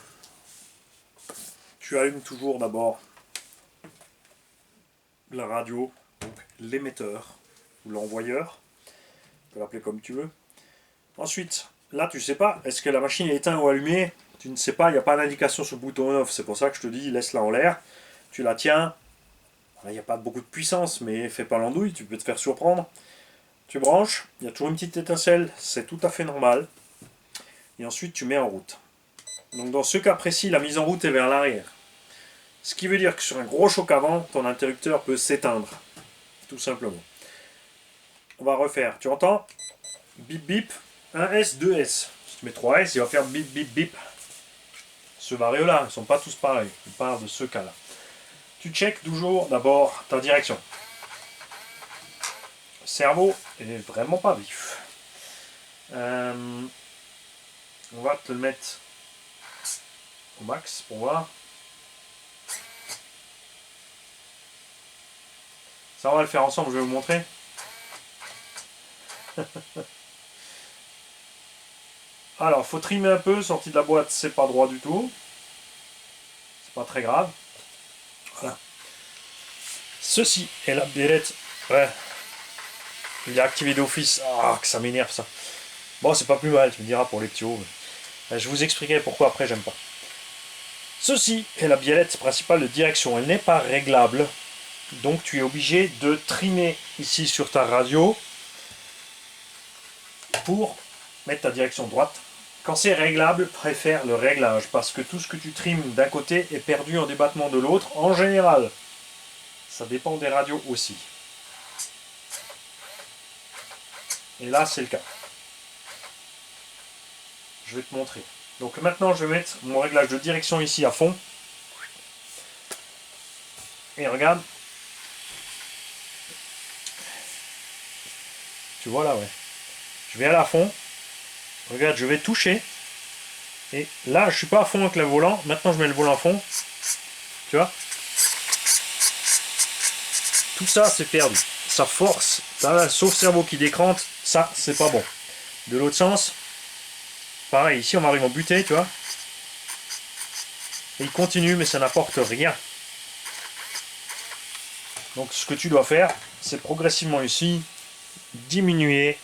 Tu allumes toujours d'abord la radio, donc l'émetteur ou l'envoyeur. Tu peux l'appeler comme tu veux. Ensuite, là tu sais pas, est-ce que la machine est éteinte ou allumée? Tu ne sais pas, il n'y a pas d'indication sur le bouton on-off. C'est pour ça que je te dis, laisse-la en l'air. Tu la tiens. Il n'y a pas beaucoup de puissance, mais fais pas l'andouille, tu peux te faire surprendre. Tu branches, il y a toujours une petite étincelle, c'est tout à fait normal. Et ensuite tu mets en route. Donc dans ce cas précis, la mise en route est vers l'arrière. Ce qui veut dire que sur un gros choc avant, ton interrupteur peut s'éteindre. Tout simplement. On va refaire. Tu entends? Bip bip. 1S, 2S. Si tu mets 3S, il va faire bip bip bip. Ce vario-là, ils ne sont pas tous pareils. On parle de ce cas-là. Tu checkes toujours d'abord ta direction. Le cerveau est vraiment pas vif. On va te le mettre au max pour voir. Ça, on va le faire ensemble, je vais vous montrer. Alors, faut trimer un peu, sorti de la boîte, c'est pas droit du tout. C'est pas très grave. Voilà. Ceci est la biellette. Ouais. Il est activé d'office. Ah, que ça m'énerve ça. Bon, c'est pas plus mal, tu me diras pour les petits hauts. Mais... je vous expliquerai pourquoi après j'aime pas. Ceci est la biellette principale de direction. Elle n'est pas réglable. Donc tu es obligé de trimer ici sur ta radio pour mettre ta direction droite. Quand c'est réglable, préfère le réglage parce que tout ce que tu trimes d'un côté est perdu en débattement de l'autre en général. Ça dépend des radios aussi. Et là, c'est le cas. Je vais te montrer. Donc maintenant, je vais mettre mon réglage de direction ici à fond. Et regarde. Tu vois là, ouais. Je vais aller à fond. Regarde, je vais toucher. Et là, je suis pas à fond avec le volant. Maintenant, je mets le volant à fond. Tu vois? Tout ça, c'est perdu. Ça force. Là, sauf cerveau qui décrante. Ça, c'est pas bon. De l'autre sens, pareil. Ici, on arrive en butée, tu vois. Et il continue, mais ça n'apporte rien. Donc, ce que tu dois faire, c'est progressivement ici diminuer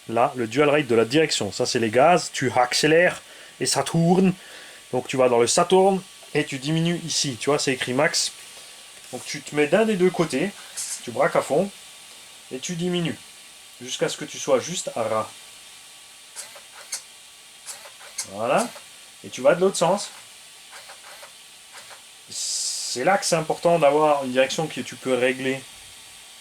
là le dual rate de la direction. Ça, c'est les gaz. Tu accélères et ça tourne. Donc, tu vas dans le ça tourne et tu diminues ici. Tu vois, c'est écrit max. Donc, tu te mets d'un des deux côtés. Tu braques à fond et tu diminues jusqu'à ce que tu sois juste à ras. Voilà. Et tu vas de l'autre sens. C'est là que c'est important d'avoir une direction que tu peux régler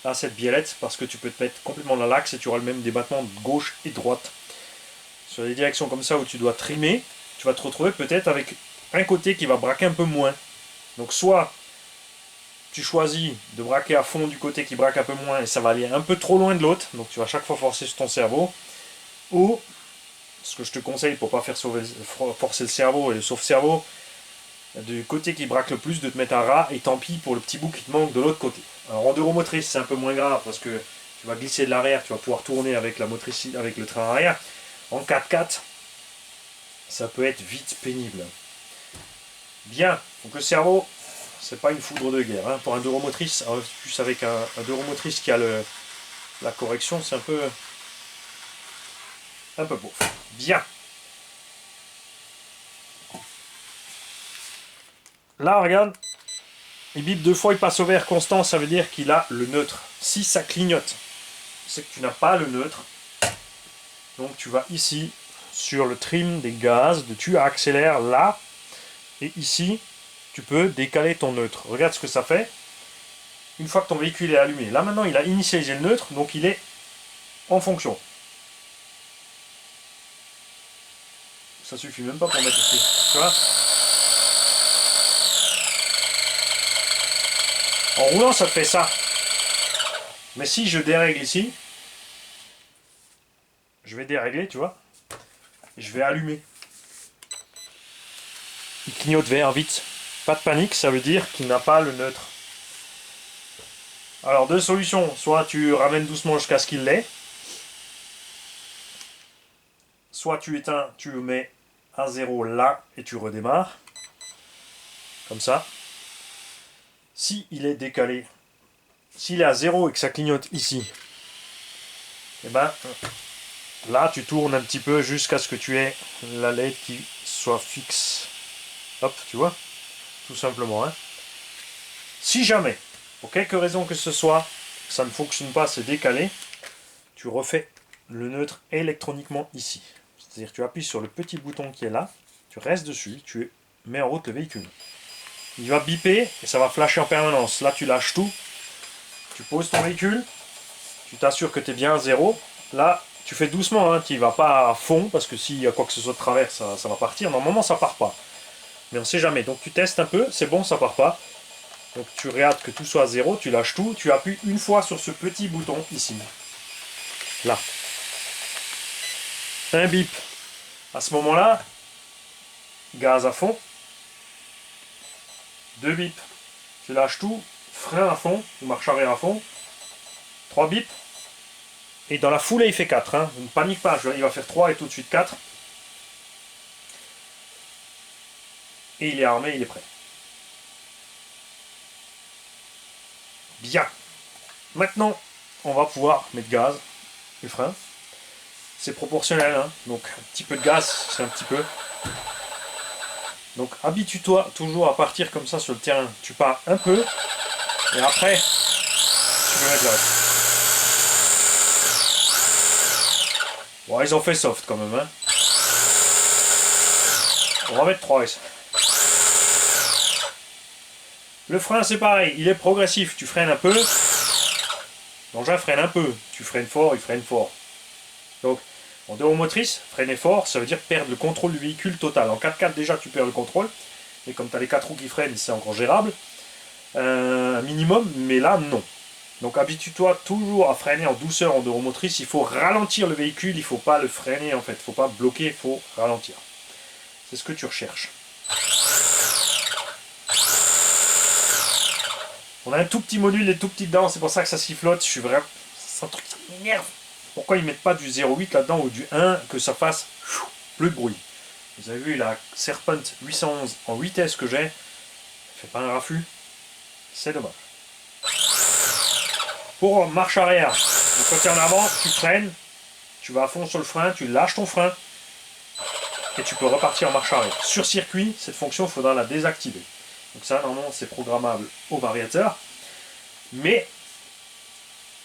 à cette biellette parce que tu peux te mettre complètement dans l'axe et tu auras le même débattement de gauche et droite. Sur des directions comme ça où tu dois trimer, tu vas te retrouver peut-être avec un côté qui va braquer un peu moins. Donc soit tu choisis de braquer à fond du côté qui braque un peu moins et ça va aller un peu trop loin de l'autre, donc tu vas à chaque fois forcer sur ton cerveau, ou ce que je te conseille pour ne pas faire forcer le cerveau et le sauve-cerveau, du côté qui braque le plus, de te mettre à ras, et tant pis pour le petit bout qui te manque de l'autre côté. Alors en euromotrice, c'est un peu moins grave parce que tu vas glisser de l'arrière, tu vas pouvoir tourner avec la motrice, avec le train arrière. En 4x4, ça peut être vite pénible. Bien, donc le cerveau, c'est pas une foudre de guerre. Hein. Pour un euromotrice, plus avec un euromotrice qui a la correction, c'est un peu pauvre. Bien. Là, regarde, il bip 2 fois, il passe au vert constant, ça veut dire qu'il a le neutre. Si ça clignote, c'est que tu n'as pas le neutre. Donc tu vas ici, sur le trim des gaz, tu accélères là, et ici, tu peux décaler ton neutre. Regarde ce que ça fait. Une fois que ton véhicule est allumé. Là maintenant, il a initialisé le neutre, donc il est en fonction. Ça suffit même pas pour mettre ici. Tu vois ? En roulant, ça te fait ça. Mais si je dérègle ici, je vais dérégler, tu vois, et je vais allumer. Il clignote vert vite. Pas de panique, ça veut dire qu'il n'a pas le neutre. Alors, deux solutions. Soit tu ramènes doucement jusqu'à ce qu'il l'ait. Soit tu éteins, tu le mets à 0 là et tu redémarres. Comme ça. Si il est décalé, s'il est à 0 et que ça clignote ici, et ben là tu tournes un petit peu jusqu'à ce que tu aies la LED qui soit fixe. Hop, tu vois, tout simplement. Hein. Si jamais, pour quelque raison que ce soit, ça ne fonctionne pas, c'est décalé, tu refais le neutre électroniquement ici. C'est-à-dire tu appuies sur le petit bouton qui est là, tu restes dessus, tu mets en route le véhicule. Il va biper et ça va flasher en permanence. Là, tu lâches tout. Tu poses ton véhicule. Tu t'assures que tu es bien à 0. Là, tu fais doucement. Hein, tu ne vas pas à fond parce que s'il y a quoi que ce soit de travers, ça va partir. Normalement, ça part pas. Mais on ne sait jamais. Donc, tu testes un peu. C'est bon, ça part pas. Donc, tu regardes que tout soit à 0. Tu lâches tout. Tu appuies une fois sur ce petit bouton ici. Là. Un bip. À ce moment-là, gaz à fond. 2 bips, tu lâches tout, frein à fond, ou marche arrière à fond, 3 bips, Et dans la foulée, il fait 4. Hein. Ne panique pas, il va faire 3 et tout de suite 4. Et il est armé, il est prêt. Bien. Maintenant, on va pouvoir mettre gaz, le frein. C'est proportionnel, hein. Donc un petit peu de gaz, c'est un petit peu. Donc habitue-toi toujours à partir comme ça sur le terrain. Tu pars un peu, et après, tu peux mettre le reste. Bon, ils ont fait soft quand même, hein. On va mettre 3 S. Le frein, c'est pareil, il est progressif. Tu freines un peu. L'engin freine un peu. Tu freines fort, il freine fort. Donc, en deux roues motrices, freiner fort, ça veut dire perdre le contrôle du véhicule total. En 4x4, déjà, tu perds le contrôle. Et comme tu as les 4 roues qui freinent, c'est encore gérable. Un minimum, mais là, non. Donc, habitue-toi toujours à freiner en douceur en deux roues motrices. Il faut ralentir le véhicule, il ne faut pas le freiner, en fait. Il ne faut pas bloquer, il faut ralentir. C'est ce que tu recherches. On a un tout petit module, des tout petites dents, c'est pour ça que ça sifflote. Je suis vraiment... C'est un truc qui m'énerve. Pourquoi ils mettent pas du 0,8 là-dedans ou du 1, que ça fasse plus de bruit. Vous avez vu la Serpent 811 en 8S que j'ai, fait pas un raffut, c'est dommage. Pour marche arrière, donc quand tu es en avant, tu freines, tu vas à fond sur le frein, tu lâches ton frein, et tu peux repartir en marche arrière. Sur circuit, cette fonction, il faudra la désactiver. Donc ça, normalement, c'est programmable au variateur. Mais,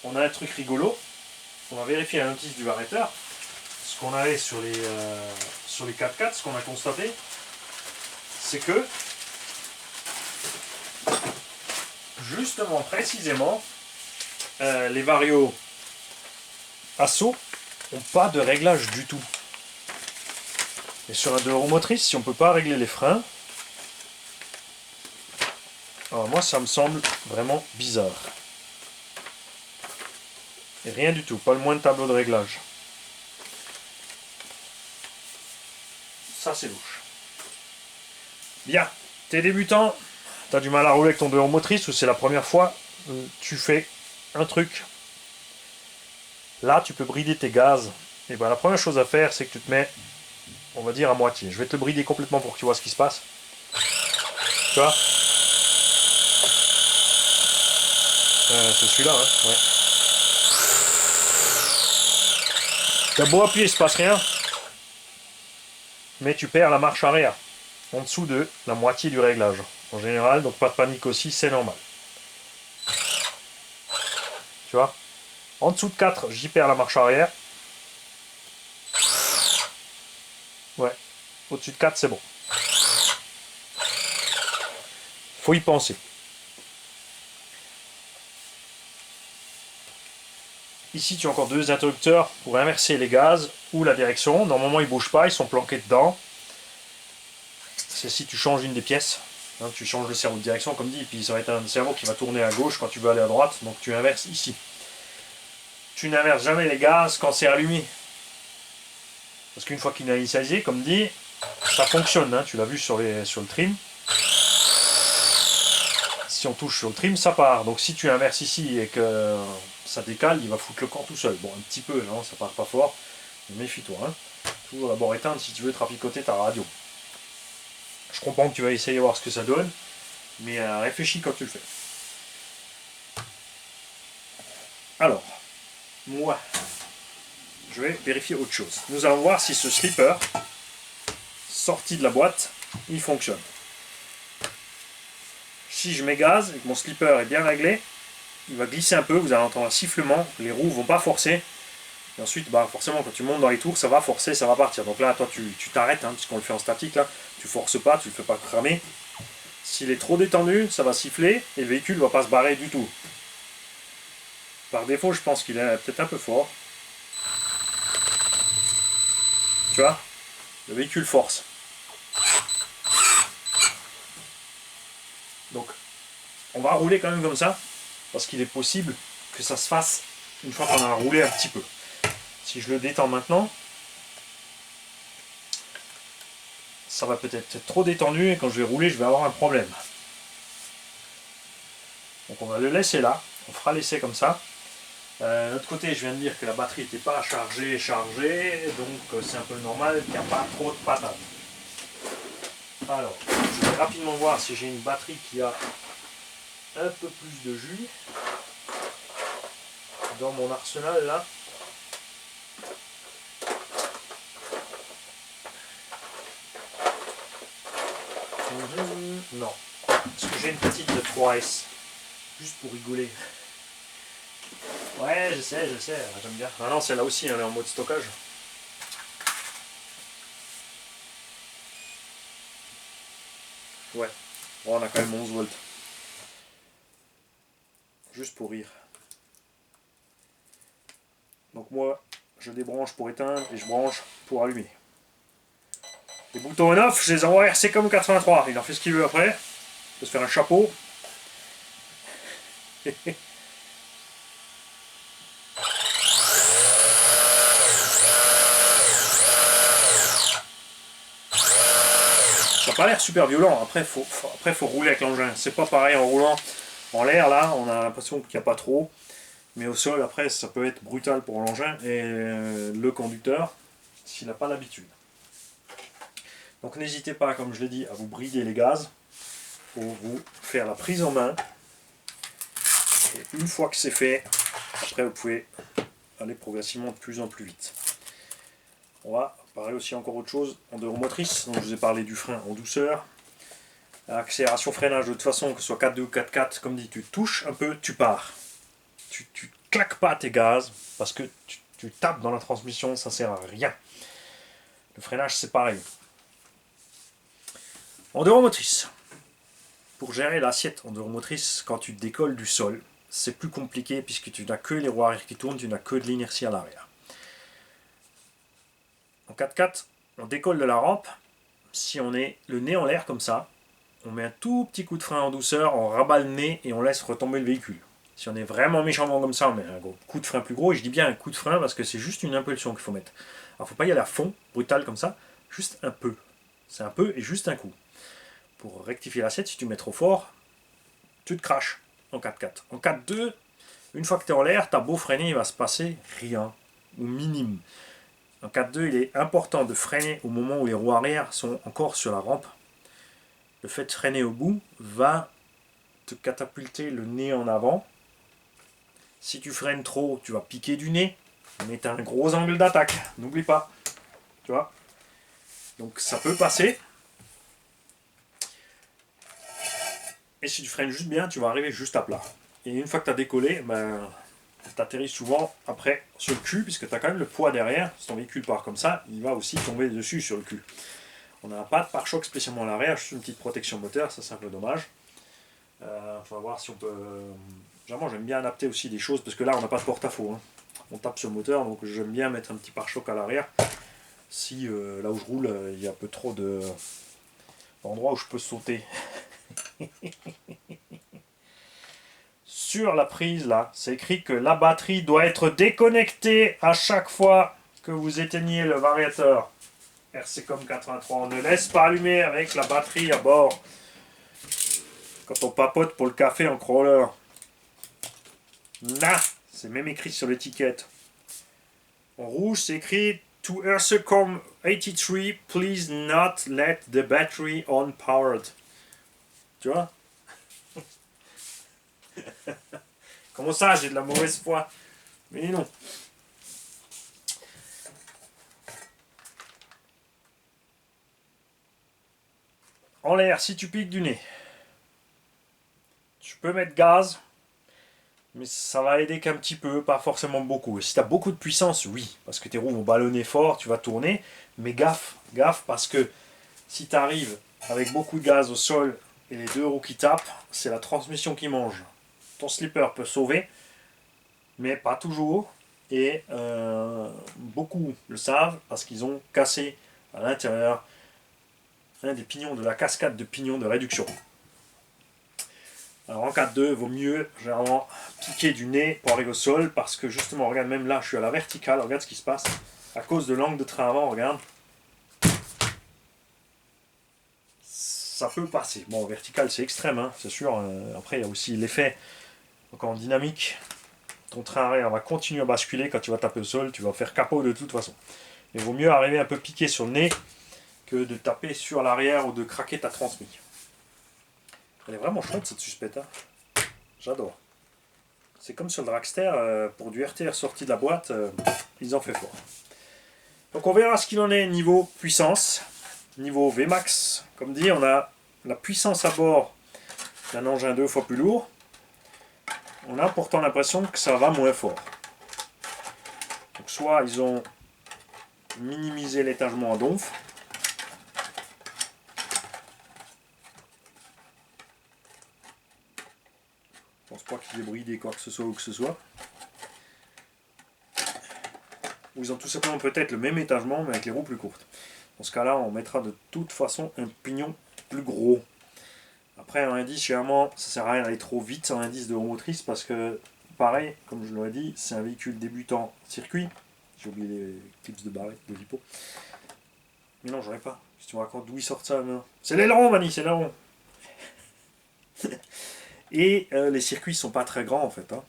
on a un truc rigolo. On va vérifier la notice du variateur. Ce qu'on avait sur les 4x4, ce qu'on a constaté, c'est que, justement, précisément, les varios Asso n'ont pas de réglage du tout. Et sur un deux roues motrices, si on ne peut pas régler les freins, alors moi ça me semble vraiment bizarre. Et rien du tout, pas le moins de tableau de réglage. Ça c'est louche. Bien, t'es débutant, t'as du mal à rouler avec ton deux roues motrices ou c'est la première fois, tu fais un truc. Là tu peux brider tes gaz. Et bien la première chose à faire c'est que tu te mets, on va dire à moitié. Je vais te le brider complètement pour que tu vois ce qui se passe. Tu vois? C'est celui-là, hein, ouais. T'as beau appuyer, il se passe rien. Mais tu perds la marche arrière. En dessous de la moitié du réglage. En général, donc pas de panique aussi, c'est normal. Tu vois? En dessous de 4, j'y perds la marche arrière. Ouais. Au-dessus de 4, c'est bon. Faut y penser. Ici, tu as encore deux interrupteurs pour inverser les gaz ou la direction. Normalement, ils ne bougent pas, ils sont planqués dedans. C'est si tu changes une des pièces. Hein, tu changes le cerveau de direction, comme dit, et puis ça va être un cerveau qui va tourner à gauche quand tu veux aller à droite. Donc tu inverses ici. Tu n'inverses jamais les gaz quand c'est allumé. Parce qu'une fois qu'il est initialisé, comme dit, ça fonctionne. Hein, tu l'as vu sur le trim. Si on touche sur le trim, ça part. Donc si tu inverses ici et que ça décale, il va foutre le camp tout seul. Bon, un petit peu, non, ça part pas fort. Mais méfie-toi. Hein. Toujours d'abord éteindre si tu veux traficoter ta radio. Je comprends que tu vas essayer de voir ce que ça donne, mais réfléchis quand tu le fais. Alors, moi, je vais vérifier autre chose. Nous allons voir si ce slipper, sorti de la boîte, il fonctionne. Si je mets gaz et que mon slipper est bien réglé, il va glisser un peu, vous allez entendre un sifflement, les roues ne vont pas forcer. Et ensuite, bah, forcément, quand tu montes dans les tours, ça va forcer, ça va partir. Donc là, toi, tu t'arrêtes, hein, puisqu'on le fait en statique, là. Tu forces pas, tu le fais pas cramer. S'il est trop détendu, ça va siffler et le véhicule ne va pas se barrer du tout. Par défaut, je pense qu'il est peut-être un peu fort. Tu vois? Le véhicule force. Donc, on va rouler quand même comme ça, parce qu'il est possible que ça se fasse une fois qu'on a roulé un petit peu. Si je le détends maintenant, ça va peut-être être trop détendu et quand je vais rouler, je vais avoir un problème. Donc on va le laisser là, on fera l'essai comme ça. D'un autre côté, je viens de dire que la batterie n'était pas chargée, donc c'est un peu normal qu'il n'y a pas trop de patates. Alors, je vais rapidement voir si j'ai une batterie qui a un peu plus de jus dans mon arsenal là. Non. Parce que j'ai une petite de 3S. Juste pour rigoler. Ouais, je sais, j'aime bien. Ah non, celle-là aussi, elle est en mode stockage. Ouais. Bon, on a quand même 11 volts. Juste pour rire. Donc moi, je débranche pour éteindre et je branche pour allumer. Les boutons on-off, je les envoie RC comme 83. Il en fait ce qu'il veut après. Il peut se faire un chapeau. Ça n'a pas l'air super violent. Après, faut rouler avec l'engin. C'est pas pareil en roulant en l'air. Là, on a l'impression qu'il n'y a pas trop. Mais au sol, après, ça peut être brutal pour l'engin et le conducteur s'il n'a pas l'habitude. Donc n'hésitez pas, comme je l'ai dit, à vous brider les gaz pour vous faire la prise en main. Et une fois que c'est fait, après vous pouvez aller progressivement de plus en plus vite. On va parler aussi encore autre chose en deux roues motrices. Donc je vous ai parlé du frein en douceur. Accélération, freinage, de toute façon, que ce soit 4-2 ou 4-4, comme dit, tu touches un peu, tu pars. Tu claques pas tes gaz parce que tu tapes dans la transmission, ça sert à rien. Le freinage, c'est pareil. En deux roues motrices. Pour gérer l'assiette en deux roues motrices, quand tu décolles du sol, c'est plus compliqué puisque tu n'as que les roues arrière qui tournent, tu n'as que de l'inertie à l'arrière. En 4x4, on décolle de la rampe. Si on est le nez en l'air comme ça, on met un tout petit coup de frein en douceur, on rabat le nez et on laisse retomber le véhicule. Si on est vraiment méchamment comme ça, on met un coup de frein plus gros. Et je dis bien un coup de frein parce que c'est juste une impulsion qu'il faut mettre. Alors il ne faut pas y aller à fond, brutal comme ça, juste un peu. C'est un peu et juste un coup. Pour rectifier l'assiette, si tu mets trop fort, tu te craches en 4x4. En 4x2, une fois que tu es en l'air, tu as beau freiner, il va se passer rien, ou minime. En 4x2, il est important de freiner au moment où les roues arrière sont encore sur la rampe. Le fait de freiner au bout va te catapulter le nez en avant. Si tu freines trop, tu vas piquer du nez, mais tu as un gros angle d'attaque, n'oublie pas. Tu vois? Donc ça peut passer. Et si tu freines juste bien, tu vas arriver juste à plat. Et une fois que tu as décollé, tu atterris souvent après sur le cul, puisque tu as quand même le poids derrière. Si ton véhicule part comme ça, il va aussi tomber dessus sur le cul. On n'a pas de pare-choc spécialement à l'arrière, juste une petite protection moteur, ça c'est un peu dommage. On va voir si on peut... Généralement j'aime bien adapter aussi des choses, parce que là on n'a pas de porte-à-faux. Hein. On tape sur le moteur, donc j'aime bien mettre un petit pare-choc à l'arrière. Si là où je roule, il y a un peu trop d'endroits où je peux sauter. Sur la prise là, c'est écrit que la batterie doit être déconnectée à chaque fois que vous éteignez le variateur. RCCOM 83, on ne laisse pas allumer avec la batterie à bord. Quand on papote pour le café en crawler. Nah, c'est même écrit sur l'étiquette. En rouge, c'est écrit To RCCOM 83, please not let the battery on powered. Tu vois? Comment ça, j'ai de la mauvaise foi? Mais non. En l'air, si tu piques du nez, tu peux mettre gaz, mais ça va aider qu'un petit peu, pas forcément beaucoup. Et si tu as beaucoup de puissance, oui, parce que tes roues vont ballonner fort, tu vas tourner, mais gaffe, parce que si tu arrives avec beaucoup de gaz au sol et les deux roues qui tapent, c'est la transmission qui mange. Ton slipper peut sauver, mais pas toujours. Et beaucoup le savent parce qu'ils ont cassé à l'intérieur un des pignons de la cascade de pignons de réduction. Alors en 4-2, vaut mieux généralement piquer du nez pour arriver au sol parce que justement, regarde, même là je suis à la verticale, regarde ce qui se passe. À cause de l'angle de train avant, regarde. Ça peut passer. Bon, vertical c'est extrême, hein, c'est sûr. Après il y a aussi l'effet encore en dynamique. ton train arrière va continuer à basculer. Quand tu vas taper au sol, tu vas faire capot de toute façon. Il vaut mieux arriver un peu piqué sur le nez que de taper sur l'arrière ou de craquer ta transmission. Elle est vraiment chouette cette suspette. Hein. J'adore. C'est comme sur le dragster, pour du RTR sorti de la boîte, ils ont fait fort. Donc on verra ce qu'il en est niveau puissance, niveau Vmax. Comme dit, on a la puissance à bord d'un engin 2 fois plus lourd. On a pourtant l'impression que ça va moins fort. Donc soit ils ont minimisé l'étagement à donf, je pense pas qu'il ait bridé quoi que ce soit ou que ce soit. Ou ils ont tout simplement peut-être le même étagement mais avec les roues plus courtes. Dans ce cas-là, on mettra de toute façon un pignon plus gros. Après, un indice, généralement, ça sert à rien d'aller trop vite sur un indice de roue motrice parce que, pareil, comme je l'aurais dit, c'est un véhicule débutant circuit. J'ai oublié les clips de barrette de Lipo. Mais non, j'en ai pas. Si tu me racontes d'où ils sortent ça, non. C'est l'aileron, Mani, c'est l'aileron. Et les circuits sont pas très grands en fait. Hein.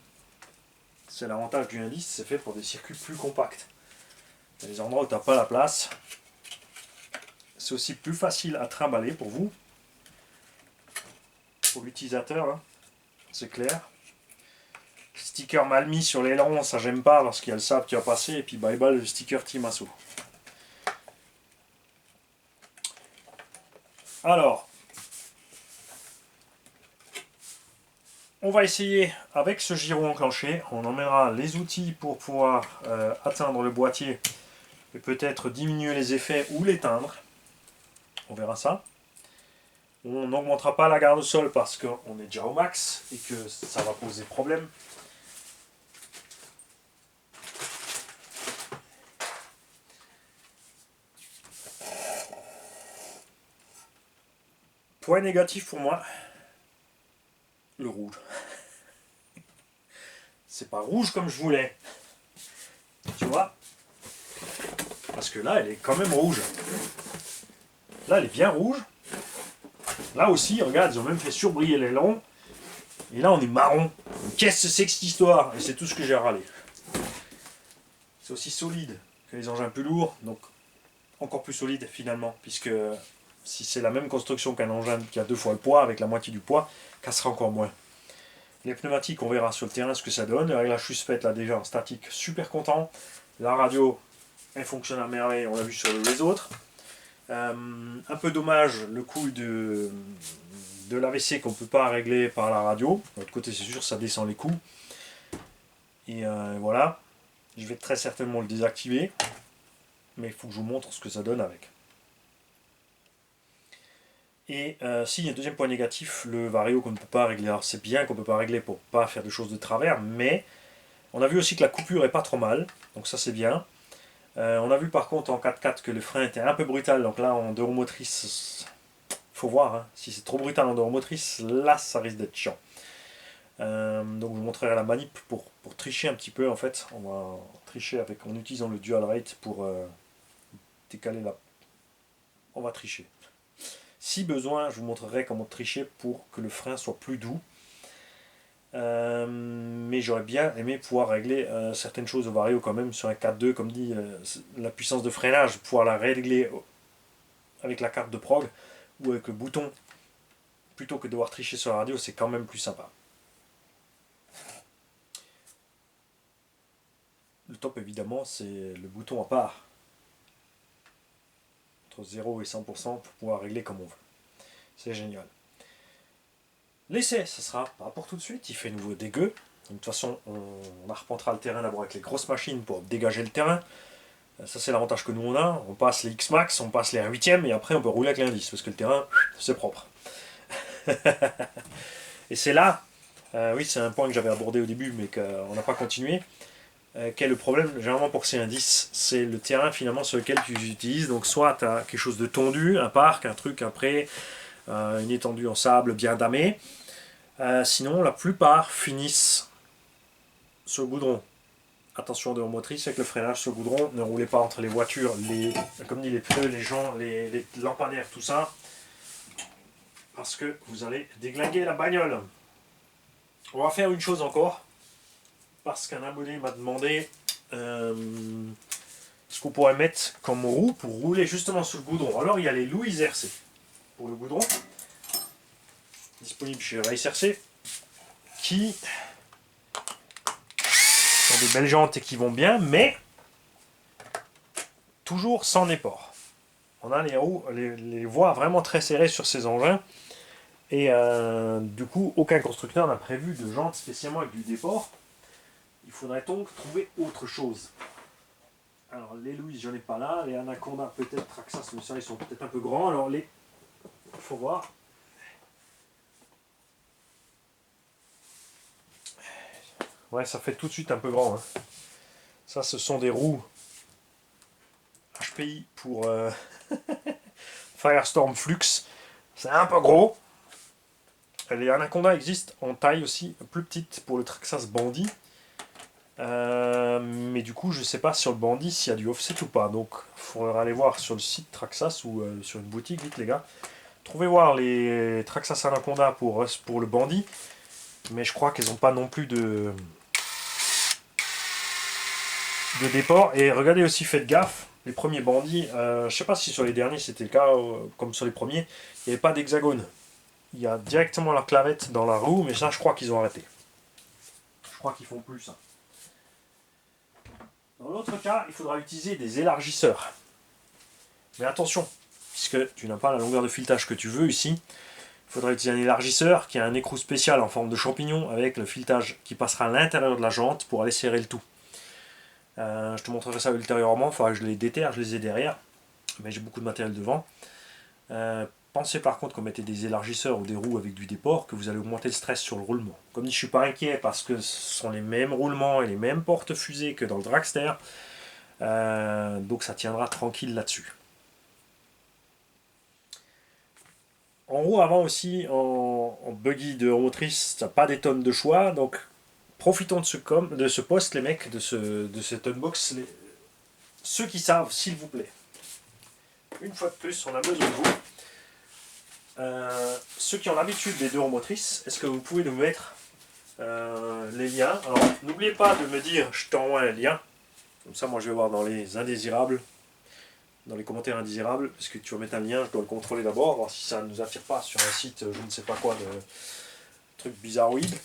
C'est l'avantage du indice, c'est fait pour des circuits plus compacts. Il y a des endroits où tu n'as pas la place. C'est aussi plus facile à trimballer pour vous. Pour l'utilisateur, hein. C'est clair. Sticker mal mis sur l'aileron, ça j'aime pas lorsqu'il y a le sable qui va passer. Et puis bye bye le sticker Team Asso. Alors, on va essayer avec ce giron enclenché. On emmènera les outils pour pouvoir atteindre le boîtier et peut-être diminuer les effets ou l'éteindre. On verra ça. On n'augmentera pas la garde au sol parce qu'on est déjà au max et que ça va poser problème. Point négatif pour moi, le rouge. C'est pas rouge comme je voulais. Tu vois? Parce que là, elle est quand même rouge. Là, elle est bien rouge. Là aussi, regarde, ils ont même fait surbriller l'aileron. Et là, on est marron. Qu'est-ce que c'est que cette histoire? Et c'est tout ce que j'ai râlé. C'est aussi solide que les engins plus lourds, donc encore plus solide finalement, puisque si c'est la même construction qu'un engin qui a 2 fois le poids, avec la moitié du poids, cassera encore moins. Les pneumatiques, on verra sur le terrain ce que ça donne. Avec la suspette là déjà en statique, super content. La radio, elle fonctionne à merveille, on l'a vu sur les autres. Un peu dommage le coût de l'AVC qu'on ne peut pas régler par la radio. De l'autre côté, c'est sûr, ça descend les coûts. Et voilà. Je vais très certainement le désactiver. Mais il faut que je vous montre ce que ça donne avec. Et s'il y a un deuxième point négatif, le vario qu'on ne peut pas régler. Alors c'est bien qu'on ne peut pas régler pour ne pas faire de choses de travers, mais on a vu aussi que la coupure est pas trop mal. Donc ça c'est bien. On a vu par contre en 4x4 que le frein était un peu brutal. Donc là en deux roues motrices, faut voir. Hein. Si c'est trop brutal en deux roues motrices, là ça risque d'être chiant. Donc je vous montrerai la manip pour tricher un petit peu en fait. On va tricher en utilisant le dual rate pour décaler la... On va tricher. Si besoin, je vous montrerai comment tricher pour que le frein soit plus doux. Mais j'aurais bien aimé pouvoir régler certaines choses au vario quand même sur un 4.2, comme dit, la puissance de freinage, pouvoir la régler avec la carte de prog ou avec le bouton, plutôt que de devoir tricher sur la radio, c'est quand même plus sympa. Le top évidemment, c'est le bouton à part. Entre 0 et 100% pour pouvoir régler comme on veut. C'est génial. L'essai, ça sera pas pour tout de suite, il fait nouveau dégueu. De toute façon, on arpentera le terrain d'abord avec les grosses machines pour dégager le terrain. Ça c'est l'avantage que nous on a. On passe les X-Max, on passe les R8e et après on peut rouler avec l'indice parce que le terrain, c'est propre. Et c'est là, oui c'est un point que j'avais abordé au début mais qu'on n'a pas continué. Quel est le problème? Généralement pour que c'est un 10, c'est le terrain finalement sur lequel tu utilises. Donc soit tu as quelque chose de tondu, un parc, un truc après, une étendue en sable bien damée. Sinon la plupart finissent sur le goudron. Attention de motrice avec le freinage sur le goudron, ne roulez pas entre les voitures, comme dit les pneus, les gens, les lampadaires, tout ça, parce que vous allez déglinguer la bagnole. On va faire une chose encore. parce qu'un abonné m'a demandé ce qu'on pourrait mettre comme roue pour rouler justement sur le goudron. Alors il y a les Louis RC pour le goudron, disponibles chez Race RC, qui sont des belles jantes et qui vont bien, mais toujours sans déport. On a les roues, les voies vraiment très serrées sur ces engins. Et du coup, aucun constructeur n'a prévu de jantes spécialement avec du déport. Il faudrait donc trouver autre chose. Alors les Louis, j'en ai pas là. Les Anaconda, peut-être Traxxas, mais ça, ils sont peut-être un peu grands. Alors il faut voir. Ouais, ça fait tout de suite un peu grand. Hein. Ça, ce sont des roues HPI pour Firestorm Flux. C'est un peu gros. Les Anaconda existent en taille aussi plus petite pour le Traxxas Bandit. Mais du coup, je ne sais pas sur le Bandit s'il y a du offset ou pas. Donc, il faudra aller voir sur le site Traxxas ou sur une boutique, vite les gars. Trouvez voir les Traxxas Anaconda pour le Bandit. Mais je crois qu'ils n'ont pas non plus de déport. Et regardez aussi, faites gaffe. Les premiers bandits, je ne sais pas si sur les derniers c'était le cas, comme sur les premiers, il n'y avait pas d'hexagone. Il y a directement la clavette dans la roue, mais ça je crois qu'ils ont arrêté. Je crois qu'ils font plus ça. Dans l'autre cas, il faudra utiliser des élargisseurs. Mais attention, puisque tu n'as pas la longueur de filetage que tu veux ici, il faudra utiliser un élargisseur qui a un écrou spécial en forme de champignon avec le filetage qui passera à l'intérieur de la jante pour aller serrer le tout. Je te montrerai ça ultérieurement, il faudra que je les déterre, je les ai derrière, mais j'ai beaucoup de matériel devant. Pensez par contre qu'on mettait des élargisseurs ou des roues avec du déport, que vous allez augmenter le stress sur le roulement. Comme dit, je ne suis pas inquiet parce que ce sont les mêmes roulements et les mêmes portes-fusées que dans le dragster, donc ça tiendra tranquille là-dessus. En roue avant aussi, en buggy de motrice, tu n'as pas des tonnes de choix, donc profitons de ce poste, les mecs, de cette unbox. Ceux qui savent, s'il vous plaît. Une fois de plus, on a besoin de vous. Ceux qui ont l'habitude des deux roues motrices, est-ce que vous pouvez nous mettre les liens? Alors, n'oubliez pas de me dire, je t'envoie un lien. Comme ça, moi, je vais voir dans les indésirables, dans les commentaires indésirables, parce que tu vas mettre un lien, je dois le contrôler d'abord, voir si ça ne nous attire pas sur un site, je ne sais pas quoi, de truc bizarroïde.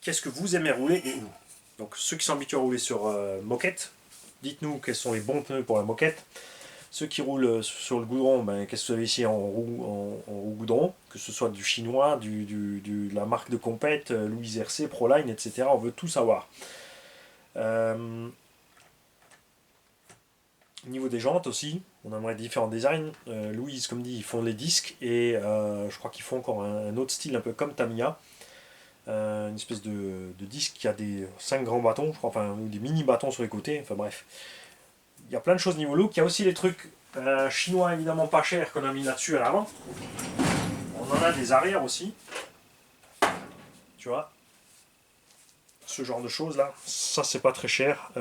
Qu'est-ce que vous aimez rouler et où? Donc ceux qui sont habitués à rouler sur moquette, dites-nous quels sont les bons pneus pour la moquette. Ceux qui roulent sur le goudron, ben, qu'est-ce que vous avez ici en roue goudron, que ce soit du chinois, de la marque de compète, Louis RC, Proline, etc. On veut tout savoir. Au niveau des jantes aussi, on aimerait différents designs. Louise, comme dit, ils font les disques et je crois qu'ils font encore un autre style un peu comme Tamiya. Une espèce de disque qui a des 5 grands bâtons, je crois, enfin, ou des mini bâtons sur les côtés, enfin bref. Il y a plein de choses niveau look. Il y a aussi les trucs chinois évidemment pas chers qu'on a mis là-dessus à l'avant. On en a des arrières aussi. Tu vois. Ce genre de choses là. Ça c'est pas très cher.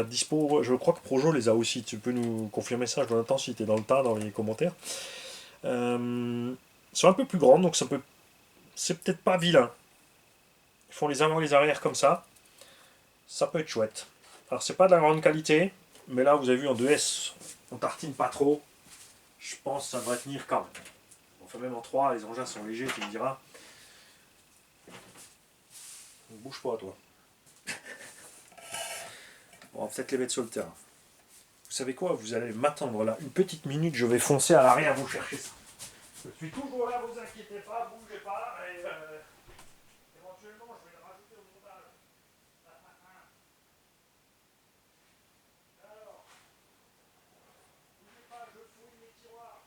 Dispo, je crois que Projo les a aussi. Tu peux nous confirmer ça, Jonathan, si tu es dans le tas dans les commentaires. Ils sont un peu plus grandes, donc ça peut. C'est peut-être pas vilain. Ils font les avant et les arrières comme ça. Ça peut être chouette. Alors c'est pas de la grande qualité, mais là vous avez vu en 2S, on tartine pas trop. Je pense que ça devrait tenir quand même. Enfin même en 3, les engins sont légers, tu me diras. Ne bouge pas toi. On va peut-être les mettre sur le terrain. Vous savez quoi? Vous allez m'attendre là une petite minute, je vais foncer à l'arrière vous chercher ça. Je suis toujours là, vous inquiétez pas, bougez pas. Et, éventuellement je vais le rajouter au montage. Alors, n'oubliez pas, je fouille mes tiroirs.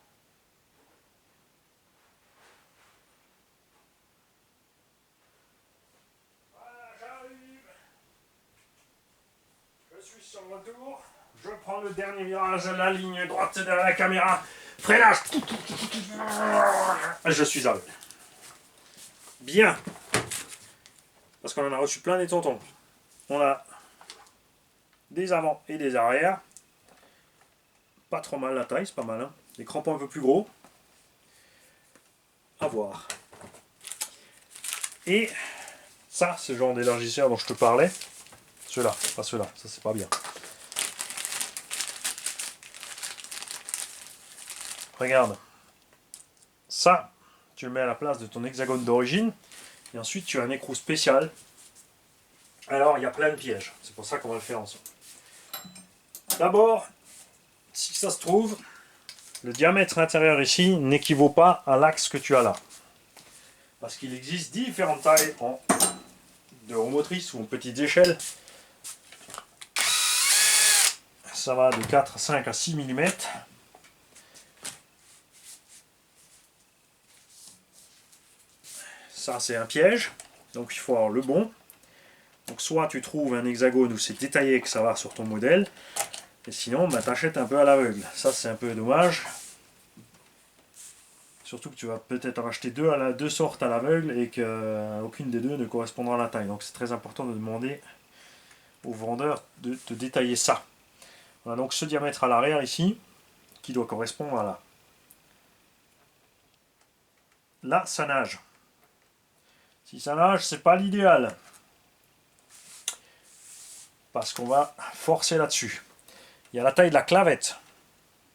Voilà, j'arrive. Je suis sur le retour. Je prends le dernier virage, la ligne droite de la caméra. Freinage. Je suis arrivé. Bien. Parce qu'on en a reçu plein des tontons. On a des avant et des arrières. Pas trop mal la taille, c'est pas mal. Hein. Les crampons un peu plus gros. À voir. Et ça, c'est le genre d'élargisseur dont je te parlais. Ceux-là, pas ceux-là, ça c'est pas bien. Regarde. Ça, tu le mets à la place de ton hexagone d'origine. Et ensuite, tu as un écrou spécial. Alors, il y a plein de pièges. C'est pour ça qu'on va le faire ensemble. D'abord, si ça se trouve, le diamètre intérieur ici n'équivaut pas à l'axe que tu as là. Parce qu'il existe différentes tailles de roues motrices ou en petites échelles. Ça va de 4, 5 à 6 mm. Ça, c'est un piège. Donc, il faut avoir le bon. Donc, soit tu trouves un hexagone où c'est détaillé que ça va sur ton modèle. Et sinon, bah, t'achètes un peu à l'aveugle. Ça, c'est un peu dommage. Surtout que tu vas peut-être en acheter deux sortes à l'aveugle et qu'aucune des deux ne correspondra à la taille. Donc c'est très important de demander au vendeur de te détailler ça. Voilà donc ce diamètre à l'arrière ici, qui doit correspondre à là. Là, ça nage. Si ça nage, c'est pas l'idéal. Parce qu'on va forcer là-dessus. Il y a la taille de la clavette.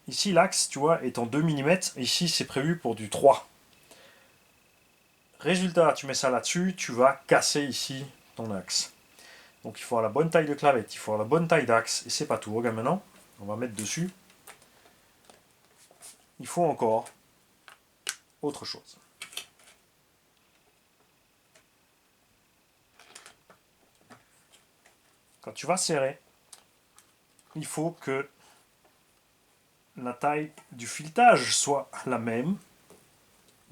Ici, l'axe, tu vois, est en 2 mm. Ici, c'est prévu pour du 3. Résultat, tu mets ça là-dessus, tu vas casser ici ton axe. Donc il faut avoir la bonne taille de clavette, il faut avoir la bonne taille d'axe, et c'est pas tout. Regarde maintenant, on va mettre dessus. Il faut encore autre chose. Quand tu vas serrer, il faut que la taille du filetage soit la même.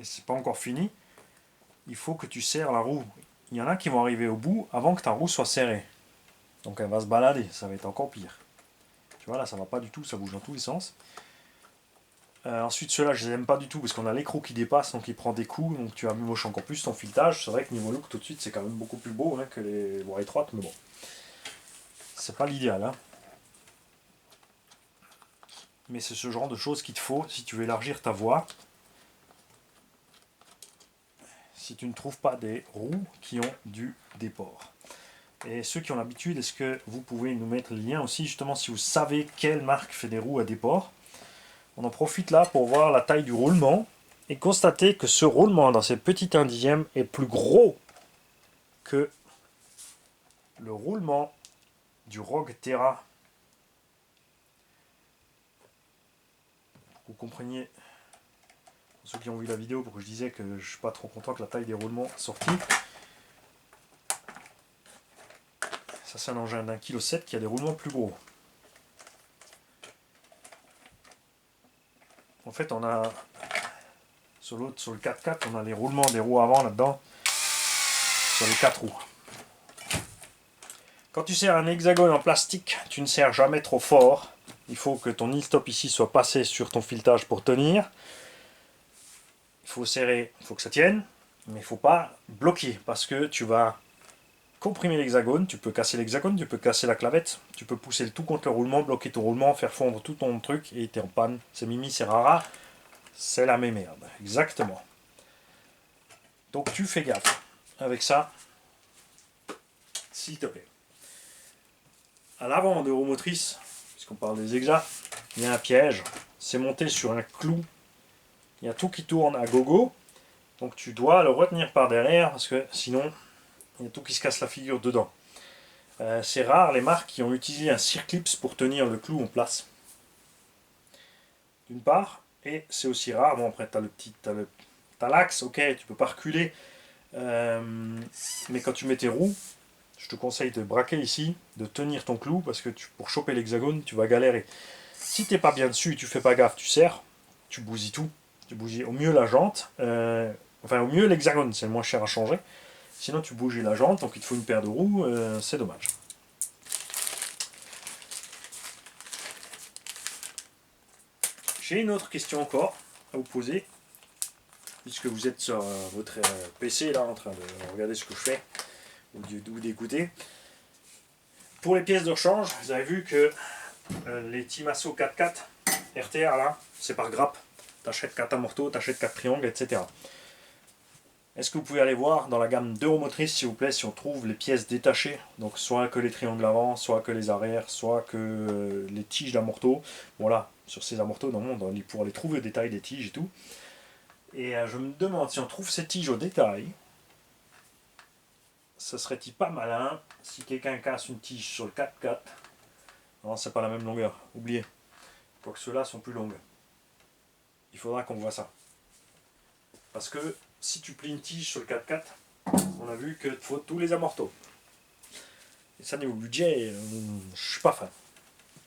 Et c'est pas encore fini. Il faut que tu serres la roue. Il y en a qui vont arriver au bout avant que ta roue soit serrée. Donc elle va se balader, ça va être encore pire. Tu vois là, ça va pas du tout, ça bouge dans tous les sens. Ensuite, ceux-là, je les aime pas du tout parce qu'on a l'écrou qui dépasse, donc il prend des coups, donc tu amoches encore plus ton filetage. C'est vrai que niveau look, tout de suite, c'est quand même beaucoup plus beau hein, que les voies étroites, mais bon. C'est pas l'idéal. Hein. Mais c'est ce genre de choses qu'il te faut si tu veux élargir ta voie. Si tu ne trouves pas des roues qui ont du déport. Et ceux qui ont l'habitude, est-ce que vous pouvez nous mettre le lien aussi, justement, si vous savez quelle marque fait des roues à déport. On en profite là pour voir la taille du roulement et constater que ce roulement dans ces petits 1/10 est plus gros que le roulement du Rogue Terra. Vous compreniez, pour ceux qui ont vu la vidéo, pour que je disais que je ne suis pas trop content que la taille des roulements sortis. Ça c'est un engin d'1,7 kg qui a des roulements plus gros. En fait on a sur le 4x4 on a les roulements des roues avant là-dedans sur les 4 roues. Quand tu serres un hexagone en plastique, tu ne serres jamais trop fort. Il faut que ton heel-stop ici soit passé sur ton filetage pour tenir. Il faut serrer, il faut que ça tienne, mais il ne faut pas bloquer parce que tu vas comprimer l'hexagone, tu peux casser l'hexagone, tu peux casser la clavette, tu peux pousser le tout contre le roulement, bloquer ton roulement, faire fondre tout ton truc et t'es en panne. C'est Mimi, c'est Rara, c'est la même merde, exactement. Donc tu fais gaffe avec ça, s'il te plaît. À l'avant de roues motrices, puisqu'on parle des hexas, il y a un piège, c'est monté sur un clou, il y a tout qui tourne à gogo, donc tu dois le retenir par derrière parce que sinon il y a tout qui se casse la figure dedans. C'est rare les marques qui ont utilisé un circlips pour tenir le clou en place. D'une part, et c'est aussi rare, bon après t'as l'axe, ok, tu peux pas reculer, mais quand tu mets tes roues, je te conseille de braquer ici, de tenir ton clou, parce que pour choper l'hexagone, tu vas galérer. Si t'es pas bien dessus et tu fais pas gaffe, tu serres, tu bousilles tout. Tu bousilles au mieux la jante, enfin au mieux l'hexagone, c'est le moins cher à changer. Sinon tu bouges la jante, donc il te faut une paire de roues, c'est dommage. J'ai une autre question encore à vous poser, puisque vous êtes sur votre PC là en train de regarder ce que je fais, ou d'écouter. Pour les pièces de rechange, vous avez vu que les Timasso 4x4 RTR là, c'est par grappe. T'achètes 4 amortos, t'achètes 4 triangles, etc. Est-ce que vous pouvez aller voir dans la gamme d'Euromotrice, s'il vous plaît, si on trouve les pièces détachées, donc soit que les triangles avant, soit que les arrières, soit que les tiges d'amorto. Voilà, sur ces amortos, normalement, on pourra les trouver au détail des tiges et tout. Et je me demande si on trouve ces tiges au détail, ce serait-il pas malin si quelqu'un casse une tige sur le 4x4. Non, c'est pas la même longueur, oubliez. Quoique ceux-là sont plus longues. Il faudra qu'on voit ça. Parce que si tu plies une tige sur le 4x4, on a vu qu'il te faut tous les amortos. Et ça, niveau budget, je suis pas fan.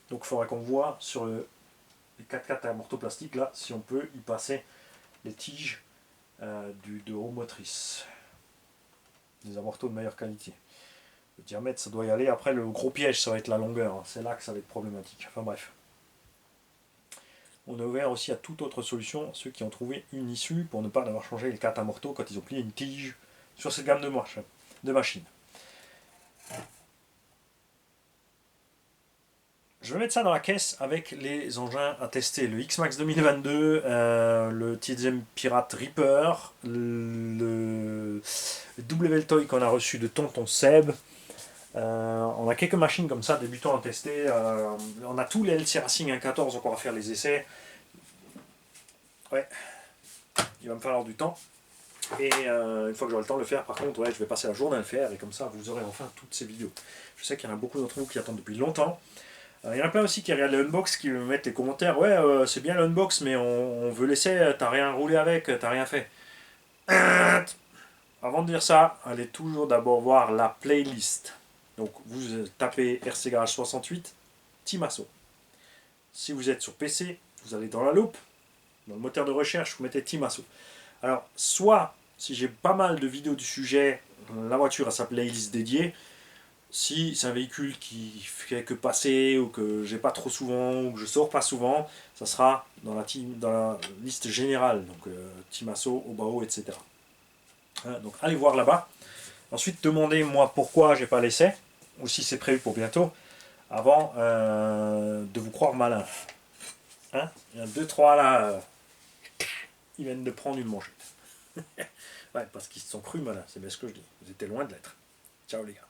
Donc il faudra qu'on voit sur les 4x4 amortos plastiques, là, si on peut y passer les tiges de haut motrice. Des amortos de meilleure qualité. Le diamètre, ça doit y aller. Après, le gros piège, ça va être la longueur. C'est là que ça va être problématique. Enfin bref. On est ouvert aussi à toute autre solution, ceux qui ont trouvé une issue pour ne pas avoir changé les 4 amortos quand ils ont plié une tige sur cette gamme de machines. Je vais mettre ça dans la caisse avec les engins à tester. Le X-Max 2022, le TZM Pirate Reaper, le W-Toy qu'on a reçu de Tonton Seb. On a quelques machines comme ça, débutants à tester. On a tous les LC Racing 1.14 encore à faire les essais. Ouais, il va me falloir du temps. Et une fois que j'aurai le temps de le faire, par contre, ouais, je vais passer la journée à le faire. Et comme ça, vous aurez enfin toutes ces vidéos. Je sais qu'il y en a beaucoup d'entre vous qui attendent depuis longtemps. Il y en a plein aussi qui regardent les unbox, qui me mettent les commentaires. Ouais, c'est bien l'unbox, mais on veut l'essai, t'as rien roulé avec, t'as rien fait. Avant de dire ça, allez toujours d'abord voir la playlist. Donc vous tapez RC Garage 68, Timasso. Si vous êtes sur PC, vous allez dans la loupe, dans le moteur de recherche, vous mettez Timasso. Alors, soit, si j'ai pas mal de vidéos du sujet, la voiture a sa playlist dédiée. Si c'est un véhicule qui fait que passer, ou que j'ai pas trop souvent, ou que je sors pas souvent, ça sera dans la liste générale, donc Timasso, Obao, etc. Donc allez voir là-bas. Ensuite, demandez-moi pourquoi j'ai pas l'essai, ou si c'est prévu pour bientôt, avant de vous croire malin. Hein, il y en a 2-3 là, ils viennent de prendre une manchette. Ouais, parce qu'ils se sont crus malins, c'est bien ce que je dis. Vous étiez loin de l'être. Ciao les gars.